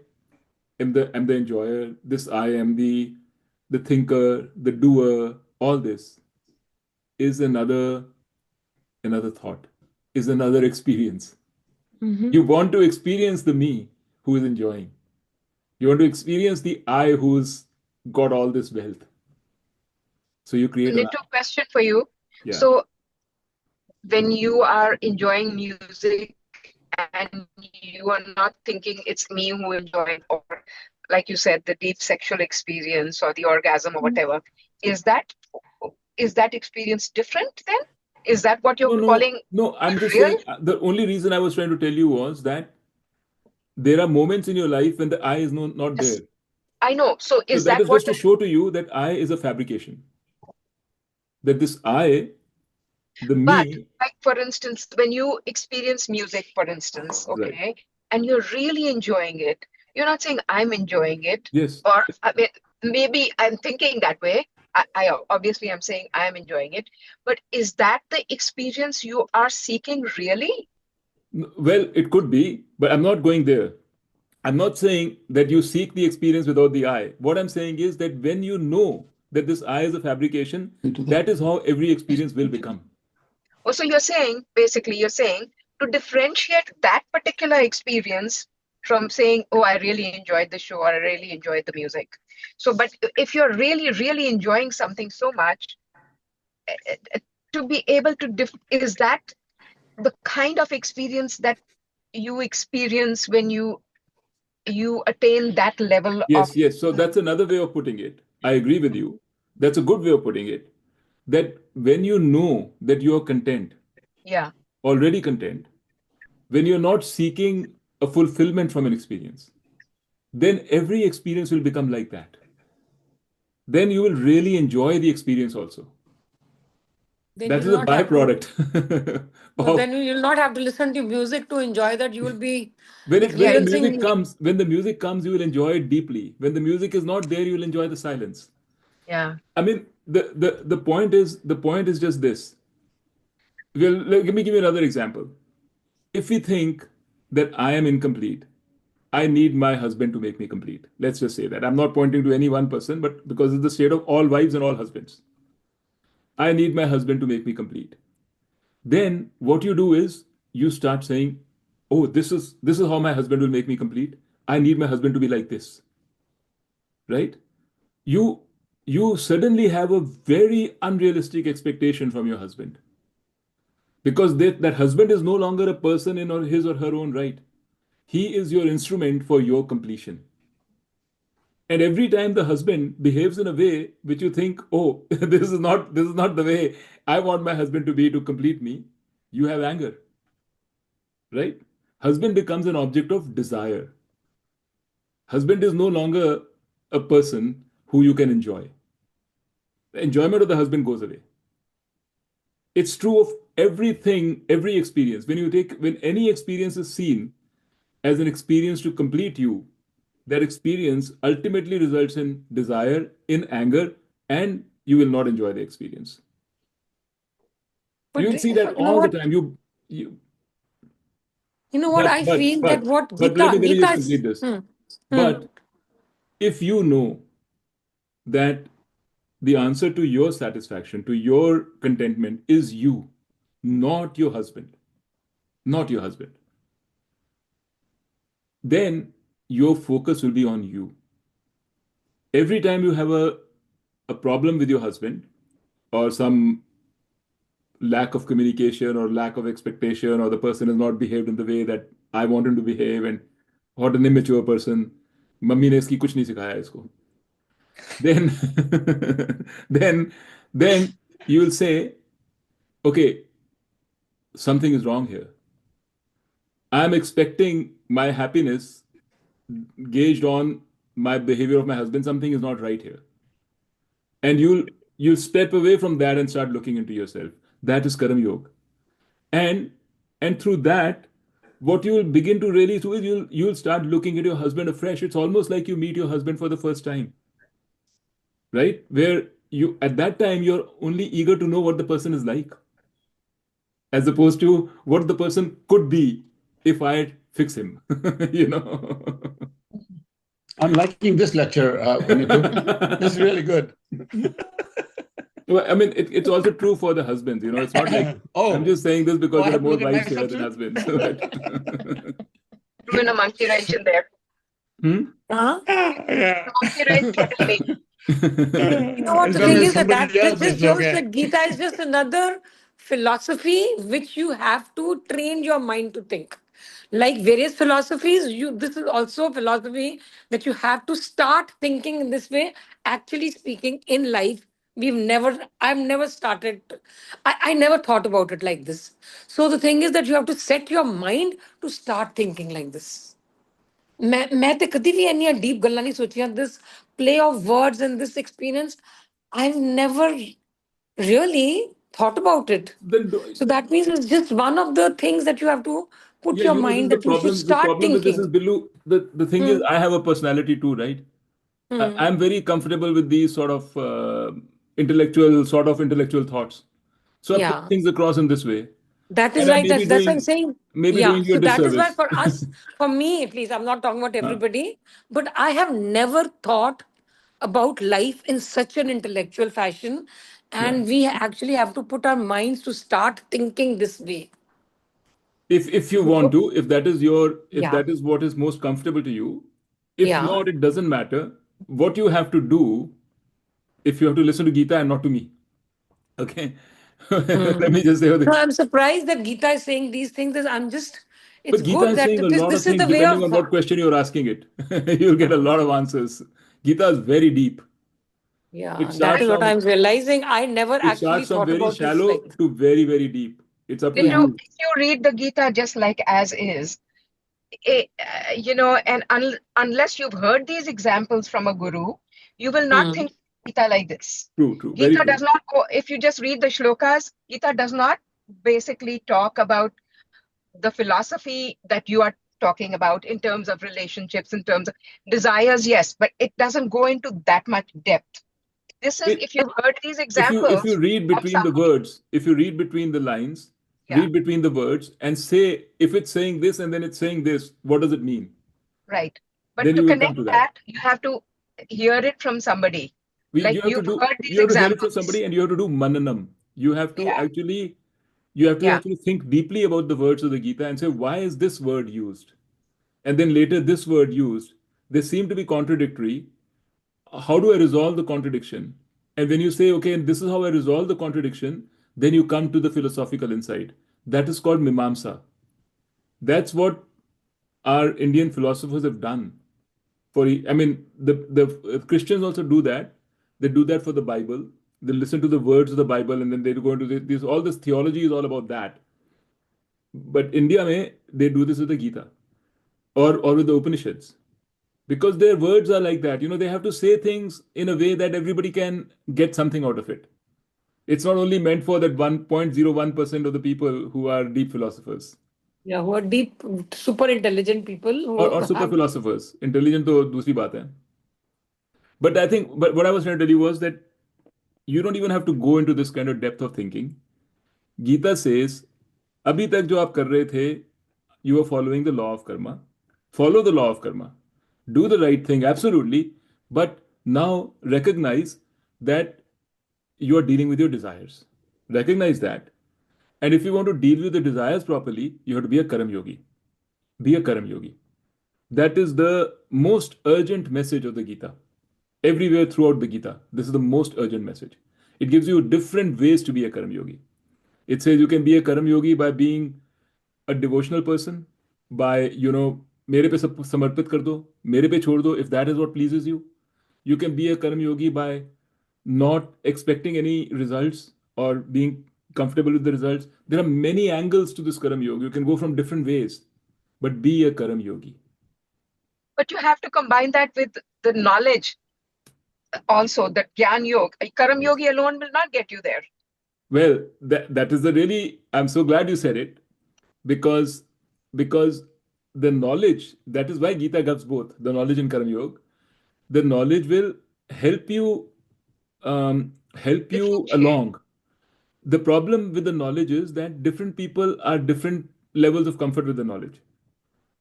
am the enjoyer, this I am the thinker, the doer, all this is another thought. is another experience. Mhm. You want to experience the me who is enjoying. You want to experience the I who's got all this wealth. So you create an I. Nitu, question for you. Yeah. So when you are enjoying music and you are not thinking it's me who enjoyed, or like you said, the deep sexual experience or the orgasm or whatever, is that experience different then? Is that what you're No. calling I'm just real? saying the only reason I was trying to tell you was that there are moments in your life when the I is not there. Yes, I know. So So is that that is what just to show to you that I is a fabrication. That this I, the but me, like for instance, when you experience music, for instance, right? okay, and you're really enjoying it, you're not saying I'm enjoying it, Yes. or I mean, maybe I'm thinking that way. I obviously I'm saying I'm enjoying it, but is that the experience you are seeking really? Well, it could be, but I'm not going there. I'm not saying that you seek the experience without the I. What I'm saying is that when you know that this I is a fabrication, that is how every experience will become. Oh, so you're saying, basically, you're saying to differentiate that particular experience from saying, oh, I really enjoyed the show or I really enjoyed the music. So, but if you're really, really enjoying something so much, to be able to, is that the kind of experience that you experience when you attain that level of, Yes. So that's another way of putting it. I agree with you. That's a good way of putting it. That when you know that you are content, yeah. already content, when you're not seeking a fulfillment from an experience, then every experience will become like that. Then you will really enjoy the experience also. Then That you'll is a not have to. byproduct No, of then you'll not have to listen to music to enjoy that. You will be when the music experiencing. comes, you will enjoy it deeply. When the music is not there, you will enjoy the silence. Yeah. I mean, the point is just this. Well, let me give you another example. If we think that I am incomplete, I need my husband to make me complete. Let's just say that. I'm not pointing to any one person, but because it's the state of all wives and all husbands. I need my husband to make me complete. Then what you do is you start saying, "Oh, this is how my husband will make me complete. I need my husband to be like this." Right? You you suddenly have a very unrealistic expectation from your husband because that husband is no longer a person in or his or her own right. He is your instrument for your completion. And every time the husband behaves in a way which you think, oh, this is not the way I want my husband to be to complete me, you have anger, right? Husband becomes an object of desire. Husband is no longer a person who you can enjoy. The enjoyment of the husband goes away. It's true of everything, every experience. When any experience is seen as an experience to complete you, that experience ultimately results in desire, in anger, and you will not enjoy the experience. You But will see that you know all the what? time. You You know what? but I but feel that but what but let Gita me Gita just complete is. this. Hmm. But if you know that the answer to your satisfaction, to your contentment is you, not your husband, not your husband, then your focus will be on you. Every time you have a problem with your husband or some lack of communication or lack of expectation or the person has not behaved in the way that I want him to behave and what an immature person, mummy ने इसकी कुछ नहीं सिखाया इसको, then then then you will say, okay, something is wrong here. I'm expecting my happiness gauged on my behavior of my husband. Something is not right here. And you'll step away from that and start looking into yourself. That is Karam Yoga. And through that, what you will begin to really do is you'll start looking at your husband afresh. It's almost like you meet your husband for the first time, right? Where you at that time you're only eager to know what the person is like, as opposed to what the person could be if I fix him. you know. I'm liking this lecture, Nitu. This is really good. Well, I mean, it's also true for the husbands. It's not like I'm just saying this because I there are have to more look at wives here myself than too. husbands. Threw in a monkey wrench in there. Hmm? Huh? Yeah. Monkey wrench in me. You know what As the long thing as is, somebody that else just is shows okay. that Gita is just another philosophy which you have to train your mind to think. Like various philosophies, this is also a philosophy that you have to start thinking in this way. Actually speaking, in life, I've never started, I never thought about it like this. So the thing is that you have to set your mind to start thinking like this. ਮੈਂ ਤੇ ਕਦੀ ਵੀ ਇੰਨੀਆਂ deep ਗੱਲਾਂ ਨਹੀਂ ਸੋਚੀਆਂ this play of words and this experience I've never really thought about it. Then So that means it's just one of the things that you have to put yeah, your this is mind the that you should problem. The start problem with this thinking. is, Billu, the thing is, Hmm. I have a personality too, right? I'm very comfortable with these sort of intellectual thoughts. So I put Yeah, things across in this way, that is and I right. may be That's what I'm doing saying. maybe Yeah, doing you so a that is why disservice. for us, for me at least, I'm not talking about Huh. everybody, but I have never thought about life in such an intellectual fashion. Yeah. And we actually have to put our minds to start thinking this way. If you want to, if Yeah, that is what is most comfortable to you, if yeah. not, it doesn't matter. What you have to do, if you have to listen to Gita and not to me, okay? Let me just say No, this. I'm surprised that Gita is saying these things. It's But Gita good is that saying a lot this of is things the way depending of. on what question you're asking it. You'll get a lot of answers. Gita is very deep. It Yeah, that starts is what from I'm realizing. I never it actually starts from thought very about this shallow like this. to very, very deep. It's up to Yeah. you. If you read the Gita just like as is, and unless you've heard these examples from a guru, you will not Hmm. think Gita like this. True, true, very Gita true. does not go, if you just read the shlokas, Gita does not basically talk about the philosophy that you are talking about in terms of relationships, in terms of desires, yes, but it doesn't go into that much depth. This is, It, if you've heard these if you examples read of between the somebody, words, if you read between the lines, yeah, read between the words and say if it's saying this and then it's saying this, what does it mean? right. But Then to you will connect come to that. that, you have to hear it from somebody. Like you've heard these You have to hear it from examples. somebody and you have to do mananam. You have to Yeah, actually you have to yeah. actually think deeply about the words of the Gita and say, why is this word used? And then later this word used. They seem to be contradictory. How do I resolve the contradiction? And when you say, okay, and this is how I resolve the contradiction, then you come to the philosophical insight. That is called mimamsa. That's what our Indian philosophers have done. I mean, the Christians also do that. They do that for the Bible. They listen to the words of the Bible, and then they go into this. All this theology is all about that. But India, they do this with the Gita or with the Upanishads because their words are like that. They have to say things in a way that everybody can get something out of it. It's not only meant for that 1.01% of the people who are deep philosophers Yeah, who are deep, super intelligent people or who super have. philosophers. Intelligent to दूसरी बात है. But what I was trying to tell you was that you don't even have to go into this kind of depth of thinking. Gita says, अभी तक जो आप कर रहे थे, you are following the law of karma. Follow the law of karma. Do the right thing, absolutely. But now recognize that you are dealing with your desires. Recognize that. And if you want to deal with the desires properly, you have to be a Karam Yogi. Be a Karam Yogi. That is the most urgent message of the Gita. Everywhere throughout the Gita, this is the most urgent message. It gives you different ways to be a Karam Yogi. It says you can be a Karam Yogi by being a devotional person, by, मेरे पे सब समर्पित कर दो, मेरे पे छोड़ दो, if that is what pleases you. You can be a Karam Yogi by not expecting any results or being comfortable with the results. There are many angles to this Karam Yoga. You can go from different ways, but be a Karam Yogi. But you have to combine that with the knowledge also, that Gyan Yoga. Karam Yogi alone will not get you there. Well, that is the really, I'm so glad you said it because because the knowledge, that is why Gita gives both the knowledge and Karam Yoga. The knowledge will help you Differentiate. along. The problem with the knowledge is that different people are different levels of comfort with the knowledge.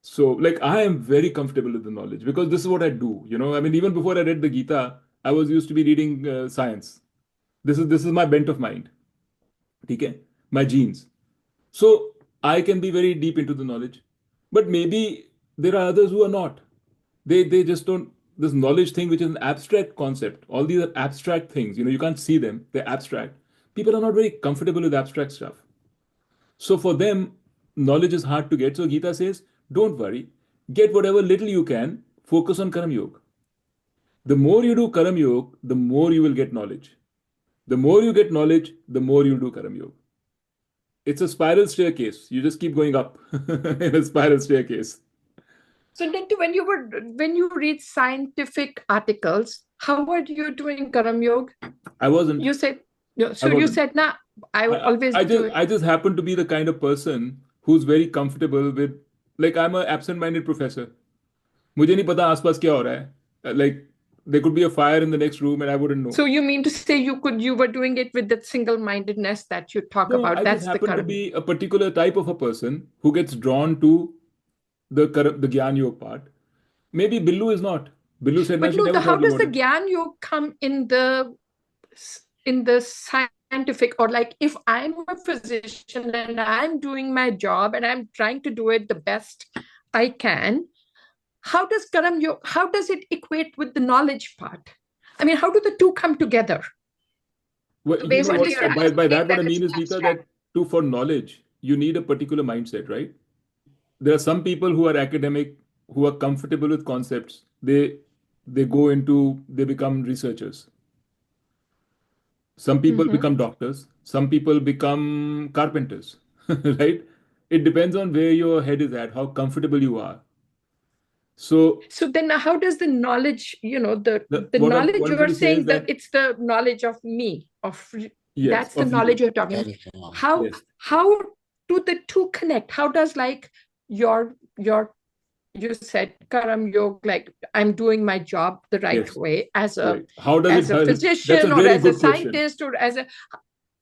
So, like, I am very comfortable with the knowledge because this is what I do. I mean, even before I read the Gita, I was used to be reading science. This is my bent of mind. Okay? My genes. So I can be very deep into the knowledge. But maybe there are others who are not. They just don't, this knowledge thing, which is an abstract concept. All these are abstract things. You can't see them. They're abstract. People are not very comfortable with abstract stuff. So for them, knowledge is hard to get. So Gita says, don't worry. Get whatever little you can. Focus on Karam Yoga. The more you do Karam Yoga, the more you will get knowledge. The more you get knowledge, the more you do Karam Yoga. It's a spiral staircase. You just keep going up in a spiral staircase. So Nitu, when you read scientific articles, how were you doing Karam Yoga? I wasn't. You said, so I you wasn't. said, nah, I always do it. I just happen to be the kind of person who's very comfortable with, like, I'm an absent-minded professor. मुझे नहीं पता आसपास क्या हो रहा है. Like, there could be a fire in the next room and I wouldn't know. So you mean to say you were doing it with that single-mindedness that you talk No, about? I That's just the happen to Karam. be a particular type of a person who gets drawn to the Gyan Yoga part. Maybe Billu is not. Billu said, But she no, never how thought does about the it. Gyan Yoga come in the scientific, or like if I'm a physician and I'm doing my job and I'm trying to do it the best I can, how does Karam Yoga, how does it equate with the knowledge part? I mean, how do the two come together? Well, So you know what? basically, you're By that, what I saying mean is, Gita, that for knowledge, you need a particular mindset, right? There are some people who are academic, who are comfortable with concepts. They become researchers. Some people become doctors. Some people become carpenters, right? It depends on where your head is at, how comfortable you are. So then how does the knowledge, the what I'm knowledge you trying are to say is saying that that, it's the knowledge of me, yes, that's the of knowledge you. you're talking about. Yes. How do the two connect? How does, like, your you said Karam Yoga, like I'm doing my job the right Yes. way as a Right. How does it help? That's a physician or really as a good question. scientist or as a,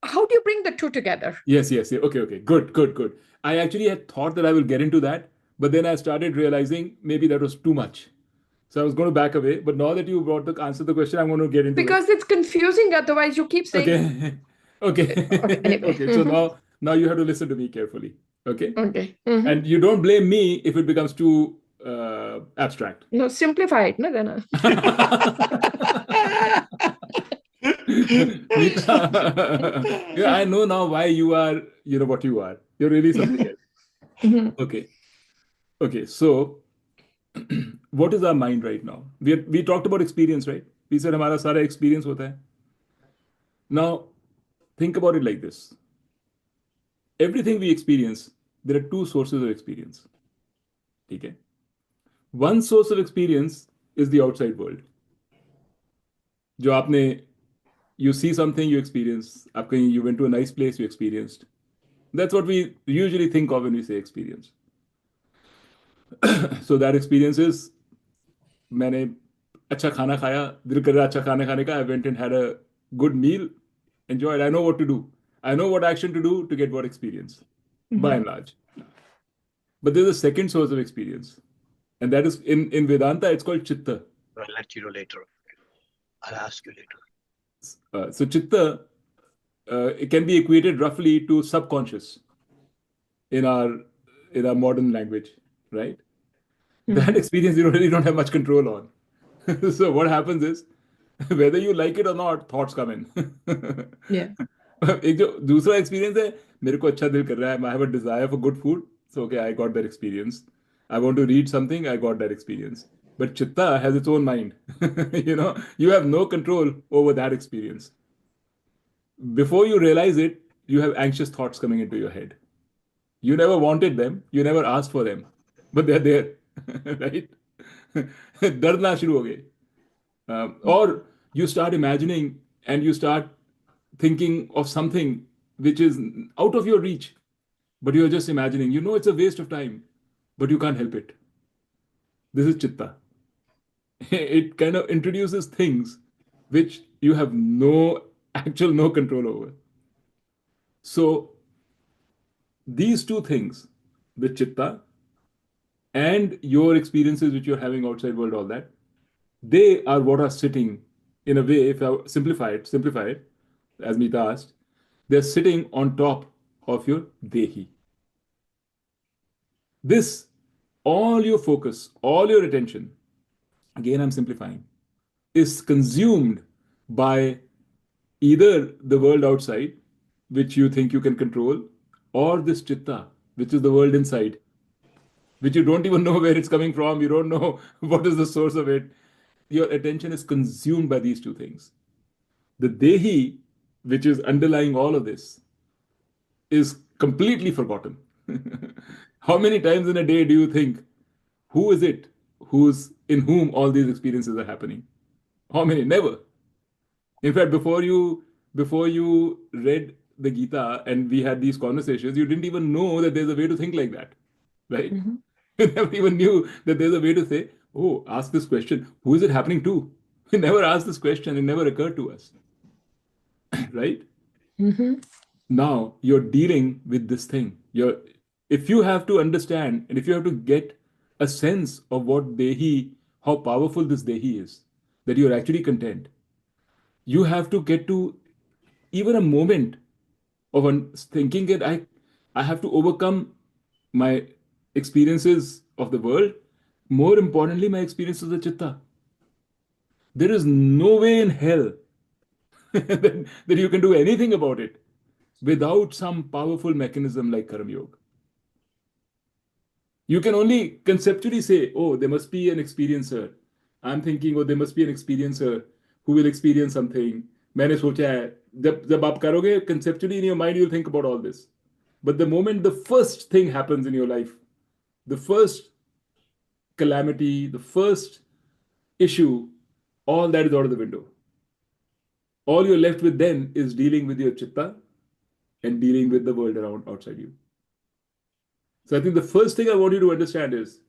how do you bring the two together? Yes. Okay. Good. I actually had thought that I will get into that, but then I started realizing maybe that was too much. So I was going to back away. But now that you brought the answer to the question, I'm going to get into Because it's confusing. Otherwise, you keep saying. it. Okay. Okay, anyway. Okay. So now you have to listen to me carefully. Okay. Okay. And you don't blame me if it becomes too abstract. No, simplify it. No, then. Geeta, yeah, I know now why you are, what you are. You're really something else. Okay. So, what is our mind right now? We talked about experience, right? We said हमारा सारा experience होता है. Now, think about it like this. Everything we experience, there are two sources of experience. Okay. One source of experience is the outside world. जो आपने, you see something, you experience. You went to a nice place, you experienced. That's what we usually think of when we say experience. So that experience is, मैंने अच्छा खाना खाया, दिल कर रहा अच्छा खाना खाने का. I went and had a good meal, enjoyed. I know what to do. I know what action to do to get what experience, by and large. But there's a second source of experience, and that is in Vedanta, it's called chitta. I'll let you know later. I'll ask you later. So chitta, it can be equated roughly to subconscious in our modern language, right? That experience you really don't have much control on. So what happens is, whether you like it or not, thoughts come in. Yeah. एक जो दूसरा experience है, मेरे को अच्छा दिल कर रहा है, I have a desire for good food, so okay, I got that experience. I want to read something, I got that experience. But chitta has its own mind. You have no control over that experience. Before you realize it, you have anxious thoughts coming into your head. You never wanted them, you never asked for them, but they're there, right? डरना शुरू हो गए. Or you start imagining and you start thinking of something which is out of your reach, but you're just imagining. You know it's a waste of time, but you can't help it. This is chitta. It kind of introduces things which you have no control over. So these two things, the chitta and your experiences which you're having outside world, all that, they are what are sitting in a way, if I simplify it, as Mita asked, they're sitting on top of your Dehi. This, all your focus, all your attention, again I'm simplifying, is consumed by either the world outside, which you think you can control, or this chitta, which is the world inside, which you don't even know where it's coming from, you don't know what is the source of it. Your attention is consumed by these two things. The Dehi, which is underlying all of this, is completely forgotten. How many times in a day do you think, who is it who's in whom all these experiences are happening? How many? Never. In fact, before you read the Gita and we had these conversations, you didn't even know that there's a way to think like that, right? Mm-hmm. You never even knew that there's a way to say, oh, ask this question, who is it happening to? We never asked this question, it never occurred to us, right? Mm-hmm. Now you're dealing with this thing. If you have to understand and if you have to get a sense of what Dehi, how powerful this Dehi is, that you're actually content, you have to get to even a moment of thinking that I have to overcome my experiences of the world, more importantly, my experiences of Chitta. There is no way in hell that you can do anything about it without some powerful mechanism like Karma Yoga. You can only conceptually say, oh, there must be an experiencer. I'm thinking, oh, there must be an experiencer who will experience something. मैंने सोचा है जब आप करोगे conceptually in your mind you'll think about all this. But the moment the first thing happens in your life, the first calamity, the first issue, all that is out of the window. All you're left with then is dealing with your chitta and dealing with the world around outside you. So I think the first thing I want you to understand is,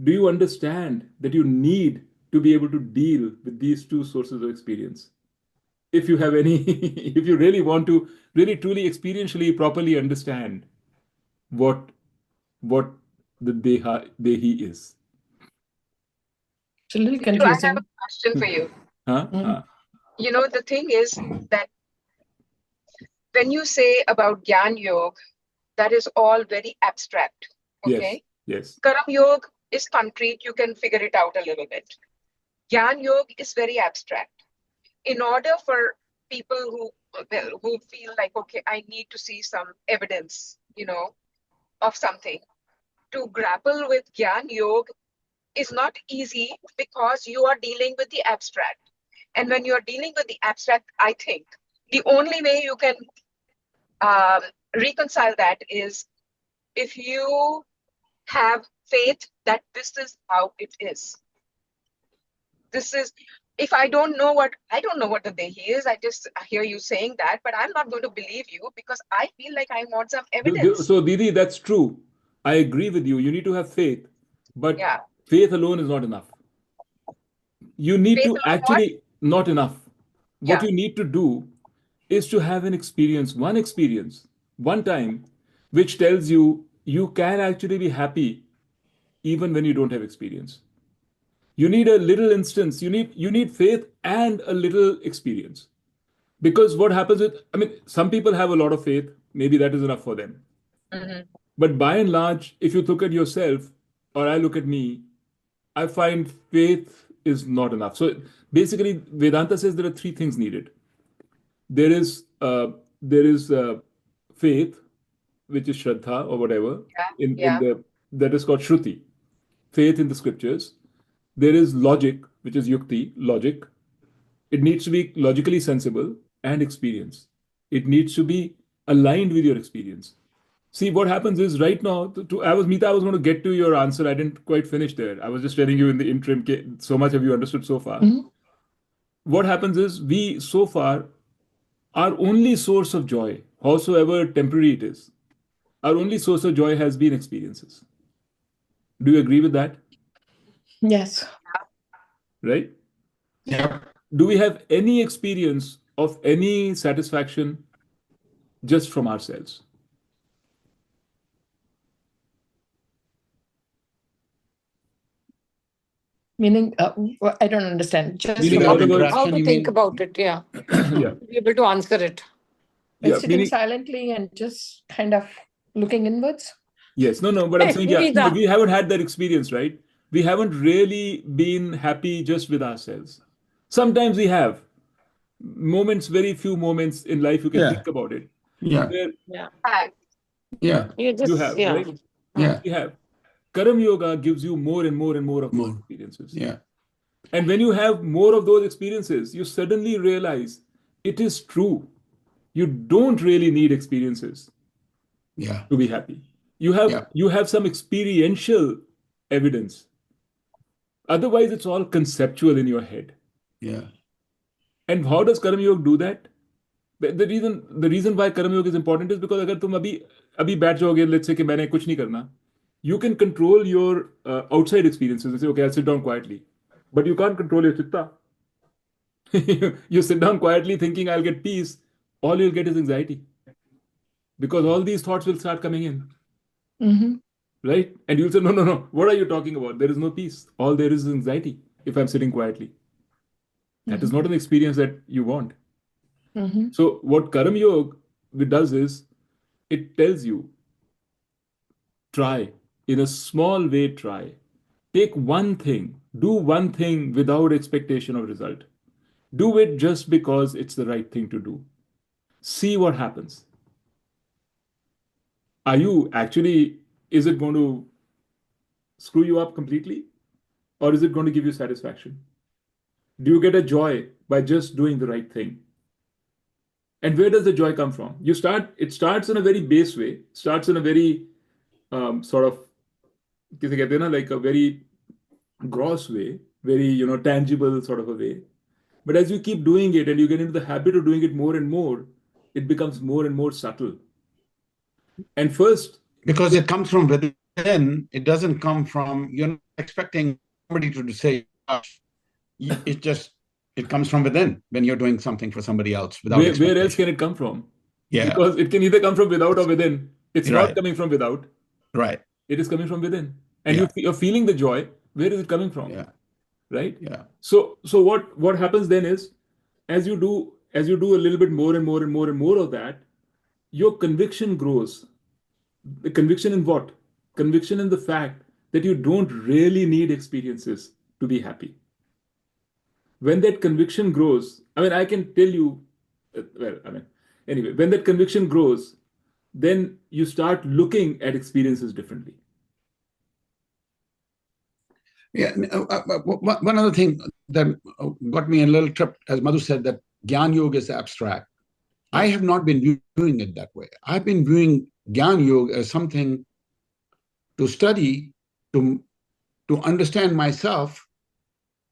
do you understand that you need to be able to deal with these two sources of experience? If you have any, if you really want to really truly experientially properly understand what the Dehi is. It's a little Nitu, I have a confusing. question for you. Huh? Mm. You know, the thing is that when you say about Gyan Yoga, that is all very abstract. Okay. Yes. Karma Yoga is concrete. You can figure it out a little bit. Gyan Yoga is very abstract. In order for people who feel like, okay, I need to see some evidence, of something, to grapple with Gyan Yoga is not easy because you are dealing with the abstract. And when you're dealing with the abstract, I think the only way you can reconcile that is if you have faith that this is how it is. This is, if I don't know what the Dehi is, I just hear you saying that, but I'm not going to believe you because I feel like I want some evidence. So Didi, that's true. I agree with you. You need to have faith, but Yeah. faith alone is not enough. You need Faith to alone what? actually, not enough. What Yeah. you need to do is to have an experience, one time, which tells you you can actually be happy even when you don't have experience. You need a little instance. You need faith and a little experience. Because what happens with, I mean, some people have a lot of faith. Maybe that is enough for them. Mm-hmm. But by and large, if you look at yourself, or I look at me, I find faith is not enough. So basically, Vedanta says there are three things needed. There is faith, which is Shraddha or whatever, in Yeah. the that is called Shruti, faith in the scriptures. There is logic, which is Yukti, logic. It needs to be logically sensible, and experience. It needs to be aligned with your experience. See, what happens is right now, I was going to get to your answer. I didn't quite finish there. I was just telling you in the interim, so much have you understood so far. Mhm. What happens is we, so far, our only source of joy, howsoever temporary it is, our only source of joy has been experiences. Do you agree with that? Yes. Right? Yeah. Do we have any experience of any satisfaction just from ourselves? Meaning, I don't understand. Just Meaning, from in other words, How interaction, to you think mean? about it, yeah. yeah, Be able to answer it. yeah, sitting meaning, silently and just kind of looking inwards. yes, no, but I'm saying, yeah, no, Nida. we haven't had that experience, right? We haven't really been happy just with ourselves. Sometimes we have moments, very few moments in life you can Yeah. think about it, Yeah. where Yeah. Yeah. You you just, have, yeah. right? Yeah. You have. Karam Yoga gives you more and more and more of those More. experiences. Yeah. And when you have more of those experiences, you suddenly realize it is true. You don't really need experiences Yeah. to be happy. You have some experiential evidence. Otherwise, it's all conceptual in your head. Yeah. And how does Karma Yoga do that? The reason why Karma Yoga is important is because अगर तुम अभी बैठ जाओगे, let's say कि मैंने कुछ नहीं करना, you can control your outside experiences and say, okay, I'll sit down quietly. But you can't control your chitta. You sit down quietly thinking I'll get peace, all you'll get is anxiety. Because all these thoughts will start coming in, Mm-hmm. right? And you'll say, no, what are you talking about? There is no peace. All there is anxiety if I'm sitting quietly. That is not an experience that you want. Mm-hmm. So what Karma Yoga does is it tells you, try, in a small way, try. Take one thing, do one thing without expectation of result. Do it just because it's the right thing to do. See what happens. Are you actually, is it going to screw you up completely? Or is it going to give you satisfaction? Do you get a joy by just doing the right thing? And where does the joy come from? It starts in a very base way, starts in a very sort of, किसे कहते हैं ना, like a very gross way, very, tangible sort of a way. But as you keep doing it and you get into the habit of doing it more and more, it becomes more and more subtle. And first, Because it comes from within, it doesn't come from, you're not expecting somebody to say, it comes from within when you're doing something for somebody else without where expectation. else can it come from? Yeah. Because it can either come from without or within. It's not Right. coming from without. Right. It is coming from within. And Yeah. you're feeling the joy. Where is it coming from? Yeah. Right? Yeah. So what happens then is, as you do a little bit more and more and more and more of that, your conviction grows. The conviction in what? Conviction in the fact that you don't really need experiences to be happy. When that conviction grows, I mean, I can tell you, anyway, when that conviction grows, then you start looking at experiences differently. Yeah. One other thing that got me a little tripped, as Madhu said, that Gyan Yoga is abstract. I have not been viewing it that way. I've been viewing Gyan Yoga as something to study, to understand myself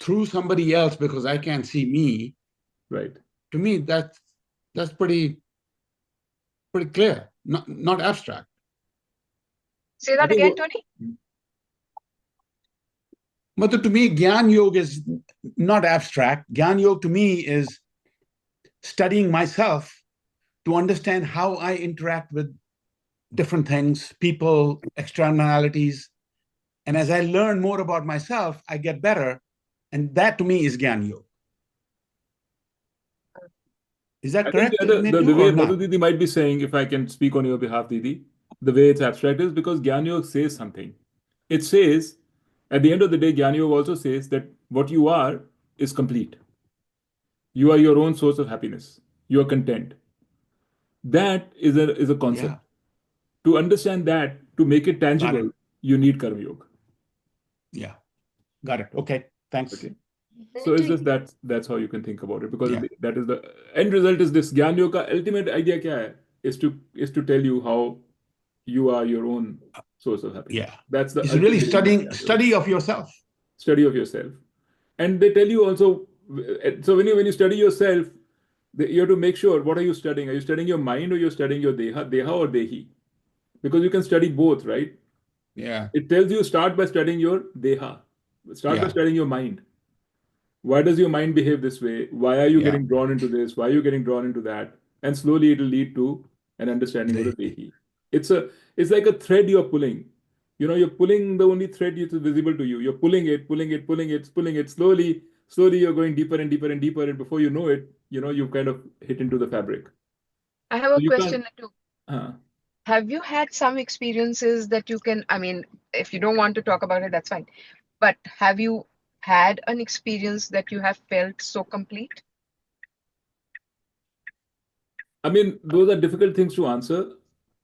through somebody else because I can't see me. Right. To me, that's pretty clear, not abstract. Say that again, Tony. But to me, Gyan Yoga is not abstract. Gyan Yoga to me is studying myself to understand how I interact with different things, people, externalities. And as I learn more about myself, I get better. And that to me is Gyan Yoga. Is that correct? I think the way Madhu Didi might be saying, if I can speak on your behalf, Didi, the way it's abstract is because Gyan Yoga says something. It says, at the end of the day, Gyan Yoga also says that what you are is complete. You are your own source of happiness. You are content. That is a concept. Yeah. To understand that, to make it tangible, you need Karma Yoga. Yeah. Got it. Okay. Thanks. Okay. So it's just that's how you can think about it, because Yeah. that is the end result is this. Gyan Yoga ka ultimate idea kya hai? Is to tell you how you are your own source of happiness. Yeah. That's the It's really ultimate aim of Gyan Yoga. study of yourself. Study of yourself. And they tell you also, so when you study yourself, you have to make sure, what are you studying? Are you studying your mind, or you're studying your Deha or Dehi? Because you can study both, right? Yeah. It tells you start by studying your Deha. Start by Yeah. studying your mind. Why does your mind behave this way? Why are you Yeah. getting drawn into this? Why are you getting drawn into that? And slowly it will lead to an understanding of the Dehi. It's like a thread you're pulling. You're pulling the only thread which is visible to you. You're pulling it, pulling it, pulling it, pulling it. Slowly you're going deeper and deeper and deeper. And before you know it, you've kind of hit into the fabric. I have So a you can't. question too. Have you had some experiences that you can, I mean, if you don't want to talk about it, that's fine. But have you had an experience that you have felt so complete? I mean, those are difficult things to answer.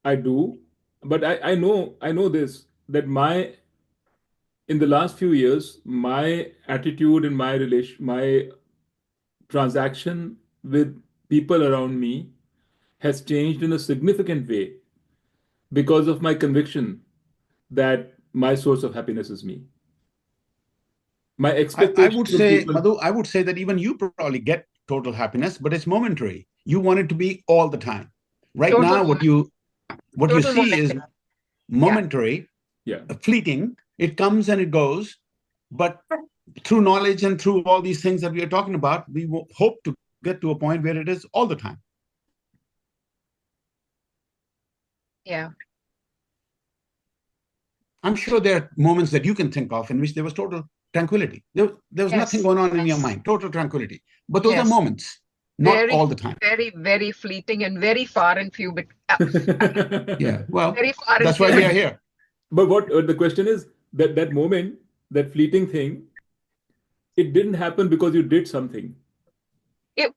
I do, but I know this, that in the last few years, my attitude and my transaction with people around me has changed in a significant way because of my conviction that my source of happiness is me. My I expectation would from say, people. Madhu, I would say that even you probably get total happiness, but it's momentary. You want it to be all the time. Right Total now, what you total see is momentary. momentary, Yeah. fleeting. It comes and it goes. But through knowledge and through all these things that we are talking about, we hope to get to a point where it is all the time. Yeah. I'm sure there are moments that you can think of in which there was total tranquility. There was nothing Yes. going on in your mind, total tranquility. But those are Yes. moments, not all the time. Very, very fleeting and very far and few. But Yeah, well, very far and that's why few. we are here. But what the question is, that moment, that fleeting thing, it didn't happen because you did something.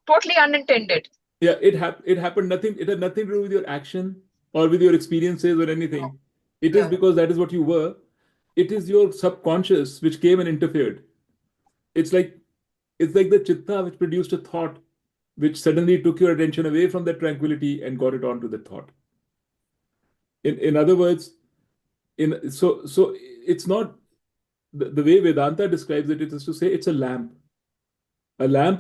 Totally unintended. Yeah, it happened nothing. It had nothing to do with your action or with your experiences or anything. It is because that is what you were. It is your subconscious which came and interfered. It's like the chitta which produced a thought, which suddenly took your attention away from that tranquility and got it onto the thought. In other words, so it's not the way Vedanta describes it. It is to say it's a lamp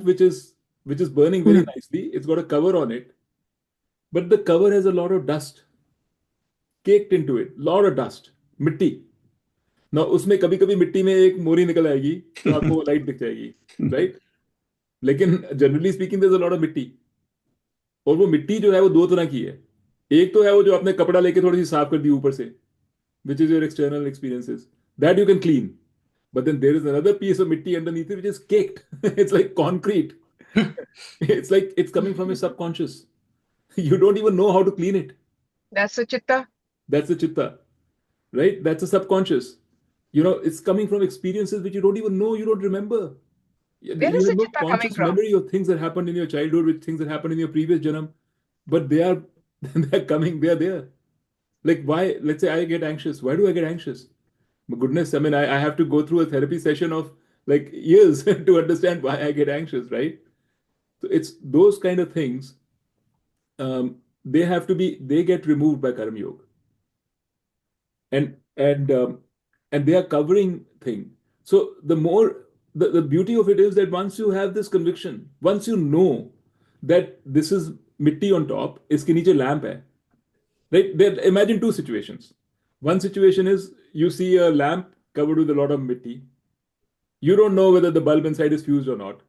which is burning very nicely. It's got a cover on it, but the cover has a lot of dust caked into it, lot of dust, मिट्टी. ना उसमें कभी कभी मिट्टी में एक मोरी निकल आएगी तो आपको लाइट दिख जाएगी, राइट? लेकिन generally speaking there is a lot of mitti. और वो मिट्टी जो है वो दो तरह की है. एक तो है वो जो आपने कपड़ा लेके थोड़ी सी साफ कर दी ऊपर से, which is your external experiences, that you can clean. But then there is another piece of mitti underneath it which is caked. It's like concrete. It's like it's coming from your subconscious. You don't even know how to clean it. That's the chitta. That's the chitta, right? That's a subconscious. It's coming from experiences which you don't even know, you don't remember. Where You is have the no chitta coming conscious from? memory of things that happened in your childhood, with things that happened in your previous janam, but they are they're coming, they are there. Like, why, let's say I get anxious. Why do I get anxious? My goodness, I mean, I have to go through a therapy session of like years to understand why I get anxious, right? So it's those kind of things. They get removed by Karma Yoga. And they are covering thing. So the beauty of it is that once you have this conviction, once you know that this is mitti on top, iske niche lamp hai, right? There, imagine two situations. One situation is you see a lamp covered with a lot of mitti. You don't know whether the bulb inside is fused or not.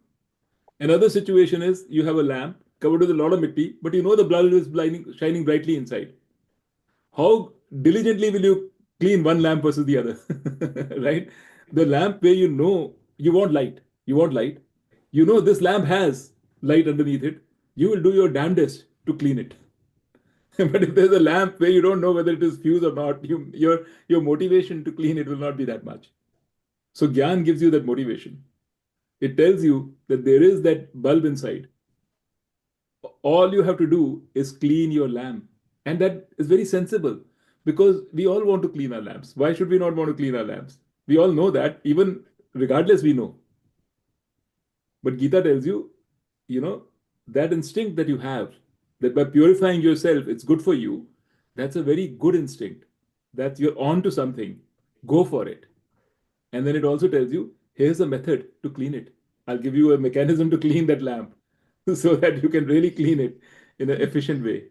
Another situation is you have a lamp covered with a lot of mitti, but you know the bulb is shining brightly inside. How diligently will you clean one lamp versus the other? Right? The lamp where you want light, this lamp has light underneath it, you will do your damnedest to clean it. But if there's a lamp where you don't know whether it is fused or not, your motivation to clean it will not be that much. So Gyan gives you that motivation. It tells you that there is that bulb inside. All you have to do is clean your lamp. And that is very sensible because we all want to clean our lamps. Why should we not want to clean our lamps? We all know that, even regardless, we know. But Gita tells you, that instinct that you have, that by purifying yourself, it's good for you. That's a very good instinct. That you're on to something. Go for it. And then it also tells you, here's a method to clean it. I'll give you a mechanism to clean that lamp so that you can really clean it in an efficient way.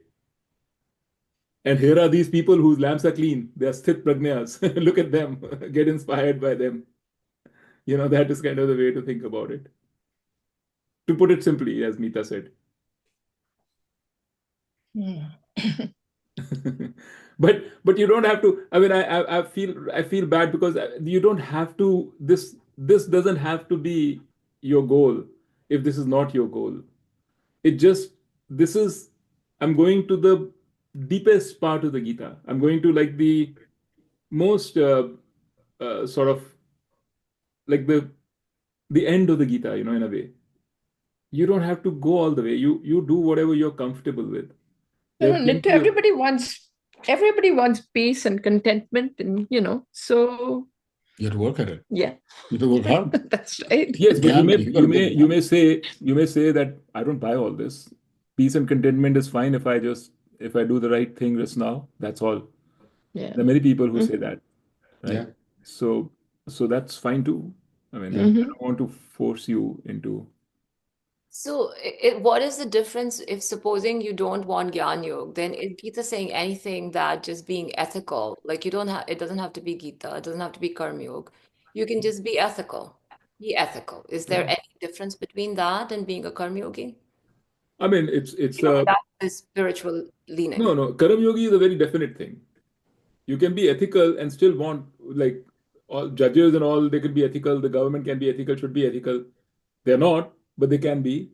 And here are these people whose lamps are clean. They are sthit prajnas. Look at them. Get inspired by them. That is kind of the way to think about it. To put it simply, as Meeta said. But you don't have to. I mean, I feel bad because you don't have to. This doesn't have to be your goal if this is not your goal. It just this is. I'm going to the deepest part of the Gita. I'm going to like the most sort of like the end of the Gita. In a way. You don't have to go all the way. You do whatever you're comfortable with. There are Nittu, plenty of everybody wants peace and contentment, and so You have to work at it. yeah, You have to work hard. that's right. yes, but Yeah, you gotta go. you may say that I don't buy all this. Peace and contentment is fine if I do the right thing just now. That's all. Yeah. There are many people who say Mhm. that, right? Yeah. So that's fine too. I mean, I Mhm. don't want to force you into. So, what is the difference if supposing you don't want Gyan Yoga, then is Gita saying anything that just being ethical, like you don't have, it doesn't have to be Gita, it doesn't have to be Karma Yoga. You can just be ethical. Be ethical. Is there any difference between that and being a Karma Yogi? I mean, it's That's the spiritual leaning. no. Karam yogi is a very definite thing. You can be ethical and still want like all judges and all. They could be ethical. The government can be ethical. Should be ethical. They're not, but they can be.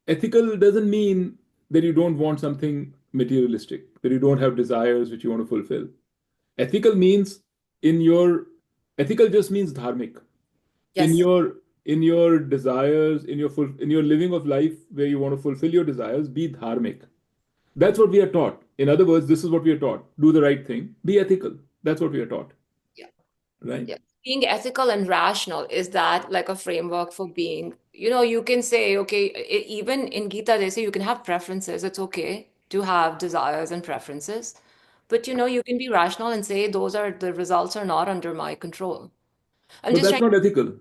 Ethical doesn't mean that you don't want something materialistic, that you don't have desires which you want to fulfill. Ethical means in your ethical just means dharmic. In Yes. your desires, in your living of life where you want to fulfill your desires, be dharmic. That's what we are taught. In other words, this is what we are taught. Do the right thing. Be ethical. That's what we are taught. Yeah. Right? Yeah. Being ethical and rational, is that like a framework for being, you can say, okay, even in Gita, they say you can have preferences. It's okay to have desires and preferences. But you can be rational and say the results are not under my control. I'm But just that's trying, not ethical.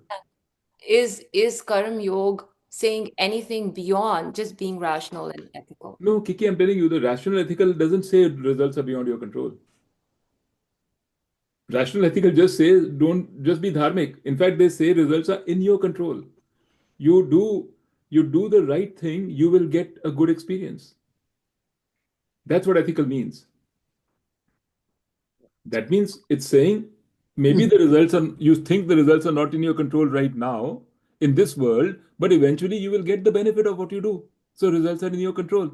is Karma Yoga saying anything beyond just being rational and ethical? No, Kiki, I'm telling you, the rational ethical doesn't say results are beyond your control. Rational ethical just says don't just be dharmic. In fact, they say results are in your control. You do you do the right thing, you will get a good experience. That's what ethical means. That means it's saying maybe you think the results are not in your control right now in this world, but eventually you will get the benefit of what you do. So results are in your control.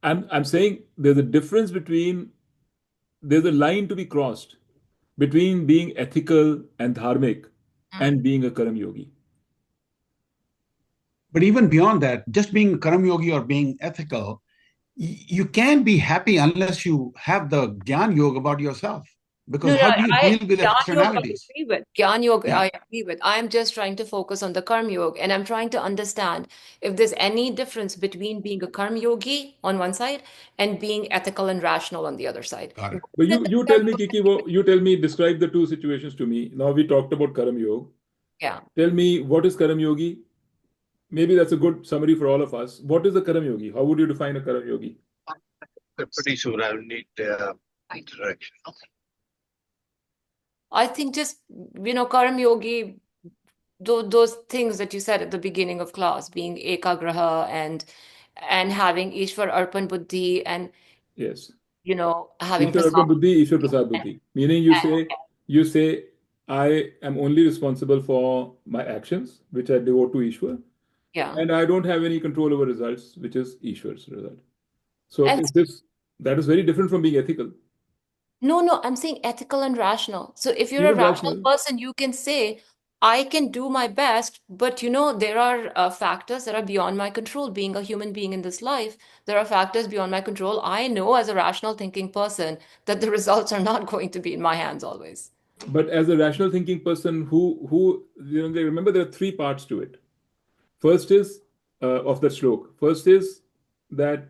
I'm saying there's a line to be crossed between being ethical and dharmic and being a karam yogi. But even beyond that, just being Karam Yogi or being ethical, you can't be happy unless you have the Gyan Yoga about yourself. Because No, how do you deal with Gyan Yoga I externalities? agree with. Gyan Yoga Yeah. I agree with. I'm just trying to focus on the Karma Yoga, and I'm trying to understand if there's any difference between being a Karma Yogi on one side and being ethical and rational on the other side. Got it. But The you tell me, difference- Kiki, you tell me, describe the two situations to me. Now we talked about karam yoga. Yeah. Tell me what is karam yogi? Maybe that's a good summary for all of us. What is a karam yogi? How would you define a karam yogi? Pretty soon I'll need direction. I think just, Karma Yogi, those things that you said at the beginning of class, being ekagraha and having Ishwar Arpan Buddhi and, Yes. having Ishwar prasad. Arpan Buddhi, Ishwar Prasad Buddhi. Meaning you say, I am only responsible for my actions, which I devote to Ishwar, Yeah. and I don't have any control over results, which is Ishwar's result. So And that is very different from being ethical. no, I'm saying ethical and rational. So if you're a Even rational rational. person, you can say, I can do my best, but there are factors that are beyond my control. Being a human being in this life, there are factors beyond my control. I know as a rational thinking person that the results are not going to be in my hands always. But as a rational thinking person they remember there are three parts to it. First is of the shlok. First is that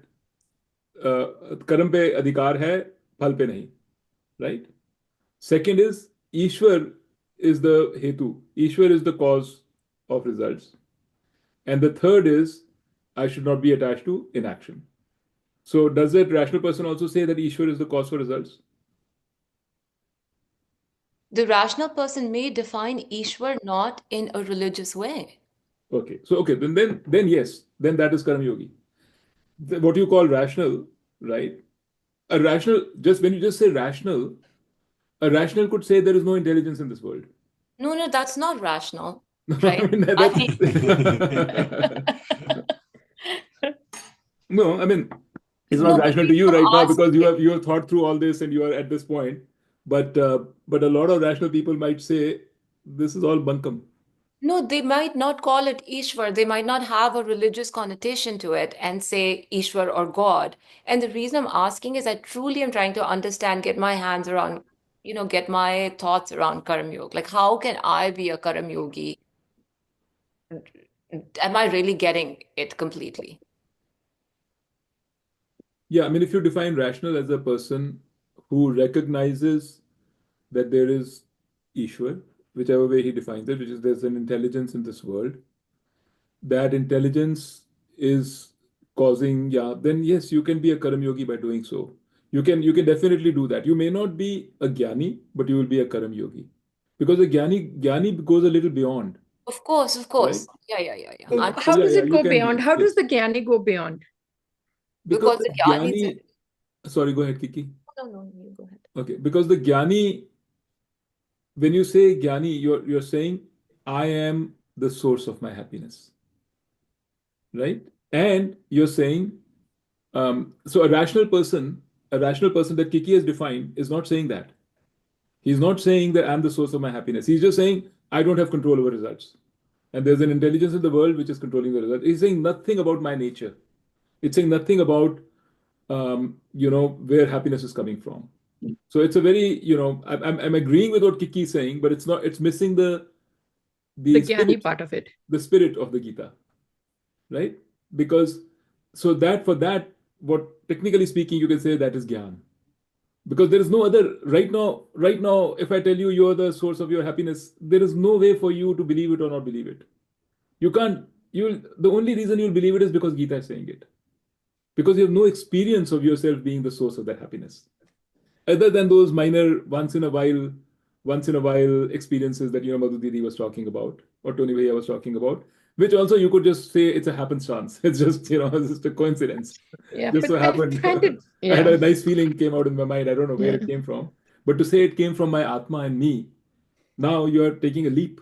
कर्म पे अधिकार है फल पे नहीं, right? Second is Ishwar is the hetu. Ishwar is the cause of results. And the third is I should not be attached to inaction. So does that rational person also say that Ishwar is the cause for results? The rational person may define Ishwar not in a religious way. Okay. So then yes, then that is Karma Yogi. what you call rational, right? A rational, just when you just say rational, a rational could say there is no intelligence in this world. No, that's not rational, I right? mean, I mean, no, I mean, it's no, not but rational to you people right now ask, because you have thought through all this and you are at this point. But a lot of rational people might say this is all bunkum. no, they might not call it Ishwar. They might not have a religious connotation to it and say Ishwar or God. And the reason I'm asking is I truly am trying to understand, get my hands around, get my thoughts around Karma Yoga. Like, how can I be a Karma Yogi? Am I really getting it completely? Yeah, I mean, if you define rational as a person who recognizes that there is Ishwar, whichever way he defines it, which is there's an intelligence in this world, that intelligence is causing, yeah, then yes, you can be a Karam Yogi by doing so. You can definitely do that. You may not be a Jnani, but you will be a Karam Yogi. Because a Jnani goes a little beyond, Of course, of right? course. Yeah. So, How yeah, does yeah, it you go can beyond? be. How Yes. does the Gyani go beyond? Because Because the the Jnani is Jnani, sorry, go ahead, Kiki. no, you go ahead. Okay, because the Jnani, when you say Jnani, you're saying, I am the source of my happiness, right? And you're saying, so a rational person that Kiki has defined is not saying that. He's not saying that I'm the source of my happiness. He's just saying I don't have control over results. And there's an intelligence in the world which is controlling the result. He's saying nothing about my nature. It's saying nothing about where happiness is coming from. So it's a very, I'm agreeing with what Kiki is saying, but it's not, it's missing The the Gyani spirit, part of it. the spirit of the Gita, right? Because so that for that, what technically speaking, you can say that is Gyan. Because there is no other right now, if I tell you you're the source of your happiness, there is no way for you to believe it or not believe it. You can't, you'll the only reason you'll believe it is because Gita is saying it. Because you have no experience of yourself being the source of that happiness other than those minor once in a while experiences that Madhu Didi was talking about or Tony Bhaiya was talking about, which also you could just say it's a happenstance. It's just it's just a coincidence. Yeah, Just but so I happened. find it, I had yeah. a nice feeling came out in my mind. I don't know where Yeah. it came from, but to say it came from my Atma and me, now you are taking a leap.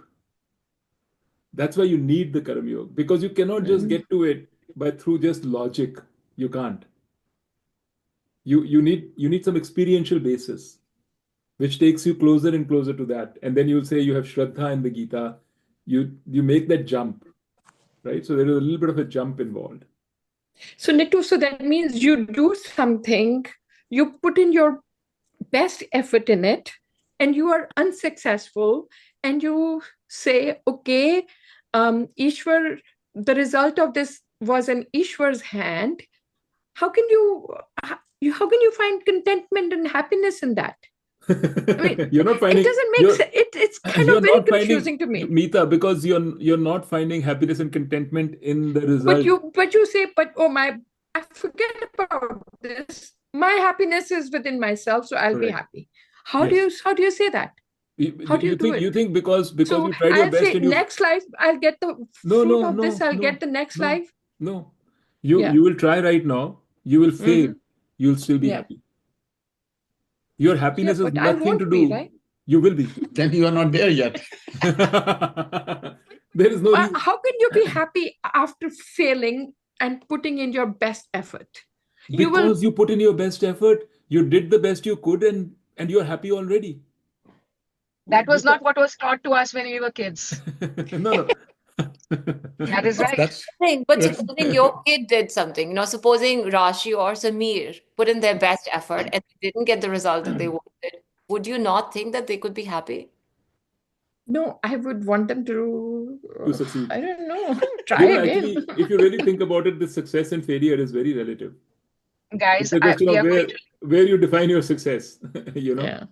That's why you need the Karam Yoga because you cannot just get to it by through just logic. You can't. You need some experiential basis which takes you closer and closer to that. And then you'll say you have Shraddha in the Gita. You make that jump, right? So there is a little bit of a jump involved. So Nitu, so that means you do something, you put in your best effort in it, and you are unsuccessful, and you say, okay, Ishwar, the result of this was an Ishwar's hand. How can you find contentment and happiness in that? I mean, You're not it finding doesn't make you're sense. It's kind you're of very not finding confusing to me. Meeta because you're not finding happiness and contentment in the But result. you say, but oh my, I forget about this. My happiness is within myself, so I'll be Correct. happy. Yes. how do you say that? How do you do You it? think because So you tried your I'll best say and you next life I'll get the no fruit no of this. no I'll get no the next no life. no you Yeah. you will try right now, you will fail, you'll still be Yeah. happy. Your Yeah, happiness has but I nothing to won't be, do. right? You will be. Then you are not there yet. There is no reason. How can you be happy after failing and putting in your best effort? You will. Because you put in your best effort, you did the best you could, and you're happy already. That You was not what was taught to us when we were kids. no. That is right. That's But supposing your kid did something, supposing Rashi or Samir put in their best effort and they didn't get the result that they wanted, would you not think that they could be happy? No, I would want them to, To succeed. I don't know, try again. Actually, if you really think about it, the success and failure is very relative. Guys, It's a question we of are going where you define your success. Yeah.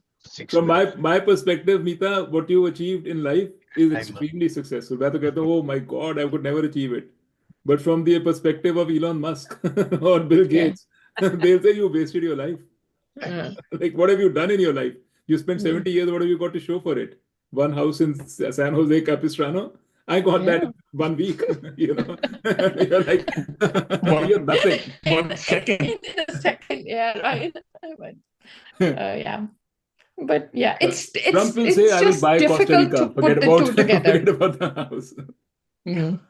From my perspective, Meeta, what you achieved in life is extremely successful. मैं तो कहता हूँ, oh my God, I could never achieve it. But from the perspective of Elon Musk or Bill Gates, they'll say you wasted your life. Like, what have you done in your life? You spent 70 years, what have you got to show for it? One house in San Jose Capistrano, I got that Yeah. in 1 week. You're like, you're nothing. 1 second. In a second, yeah, right. Yeah. But yeah, Trump will say, it's I will just buy Costa difficult Rica. to put the two together. Forget about the house. Mhm.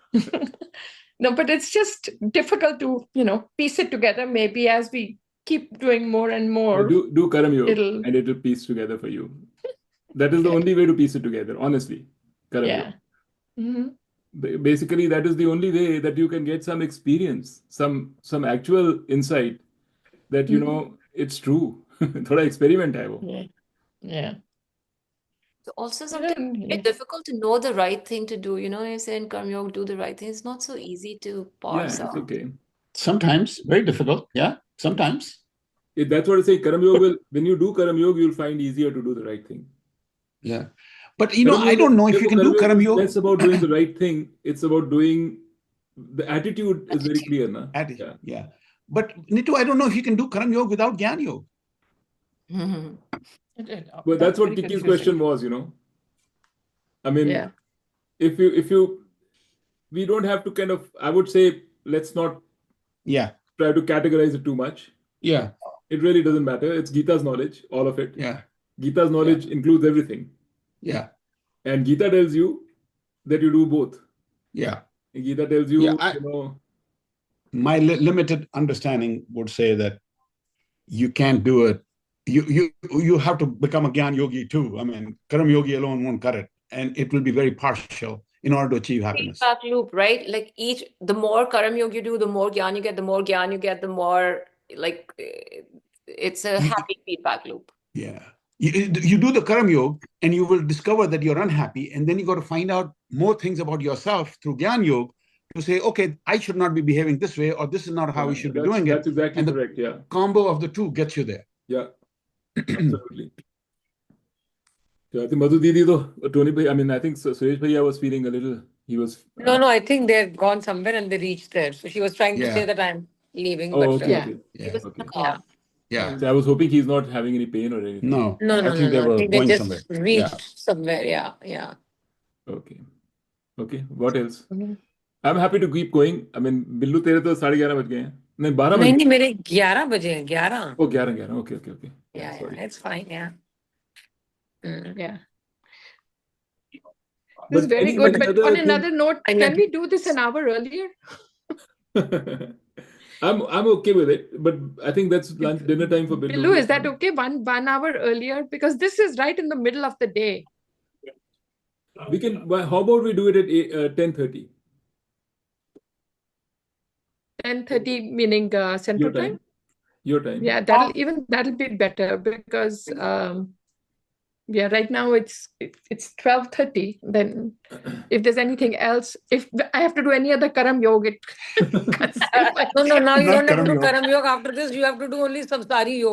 No, but it's just difficult to, piece it together. Maybe as we keep doing more and more, Do Karam Yoga it'll, and it'll piece together for you. That is the Yeah. only way to piece it together, honestly. Karam yeah. Yoga. Mhm. Basically, that is the only way that you can get some experience, some actual insight that, it's true. Thoda experiment hai wo. Yeah. Yeah. So also sometimes And, it's difficult to know the right thing to do. You say in Karma Yoga, do the right thing. It's not so easy to Yeah, parse it's out. okay. Sometimes, very difficult. Yeah, sometimes. That's what I say. Karam Yoga when you do Karam Yoga, you'll find easier to do the right thing. Yeah. But, Karam I Yoga don't know if you therefore, can do Karam is Yoga. less about doing the right thing. It's about doing the attitude is very clear, na? Yeah. But Nitu, I don't know if you can do Karam Yoga without Gyan Yoga. But that's what very Kiki's confusing. question was, I mean, Yeah. if we don't have to kind of, I would say, let's not Yeah. try to categorize it too much. Yeah. It really doesn't matter. It's Gita's knowledge, all of it. Yeah. Gita's knowledge includes everything. Yeah. And Gita tells you that you do both. Yeah. And Gita tells you, Yeah, my limited understanding would say that you can't do it. You have to become a Gyan Yogi too. I mean, Karam Yogi alone won't cut it. And it will be very partial in order to achieve happiness. Feedback loop, right? Like the more Karam Yoga you do, the more Gyan you get, the more Gyan you get, the more, like, it's a happy feedback loop. Yeah. You do the Karam Yoga and you will discover that you're unhappy. And then you got to find out more things about yourself through Gyan Yoga to say, okay, I should not be behaving this way, or this is not how we should be doing it. That's exactly and correct, yeah. Combo of the two gets you there. Yeah, absolutely. So I think Madhu Didi, though, Tony Bhai, I mean, I think Suresh Bhaiya was feeling a little, he was... No, I think they've gone somewhere and they reached there. So she was trying to say that I'm leaving. Oh, but okay. He was in the Okay. car. Yeah. So I was hoping he's not having any pain or anything. No. No. I think they were I think they going just somewhere. reached somewhere. Yeah. Okay. What else? I'm happy to keep going. I mean, Billu, tere to 11:30 baj gaye hain. नहीं 12 बज नहीं मेरे 11 बजे हैं 11. Oh, 11. Okay. Yeah, sorry. it's fine. Yeah. Yeah. But This is very any good. But other on thing- another note, I can know. we do this an hour earlier? I'm okay with it, but I think that's dinner time for Billu. Billu, is that okay? One hour earlier? Because this is right in the middle of the day. We can. How about we do it at 10:30? 10:30 meaning Central Time? Your time. Yeah, that'll be better because right now it's 12:30. Then if there's anything else, if I have to do any other Karam Yoga, No, now you Not don't have to Karam do Yoga. Karam Yoga. After this, you have to do only Samsari Yoga.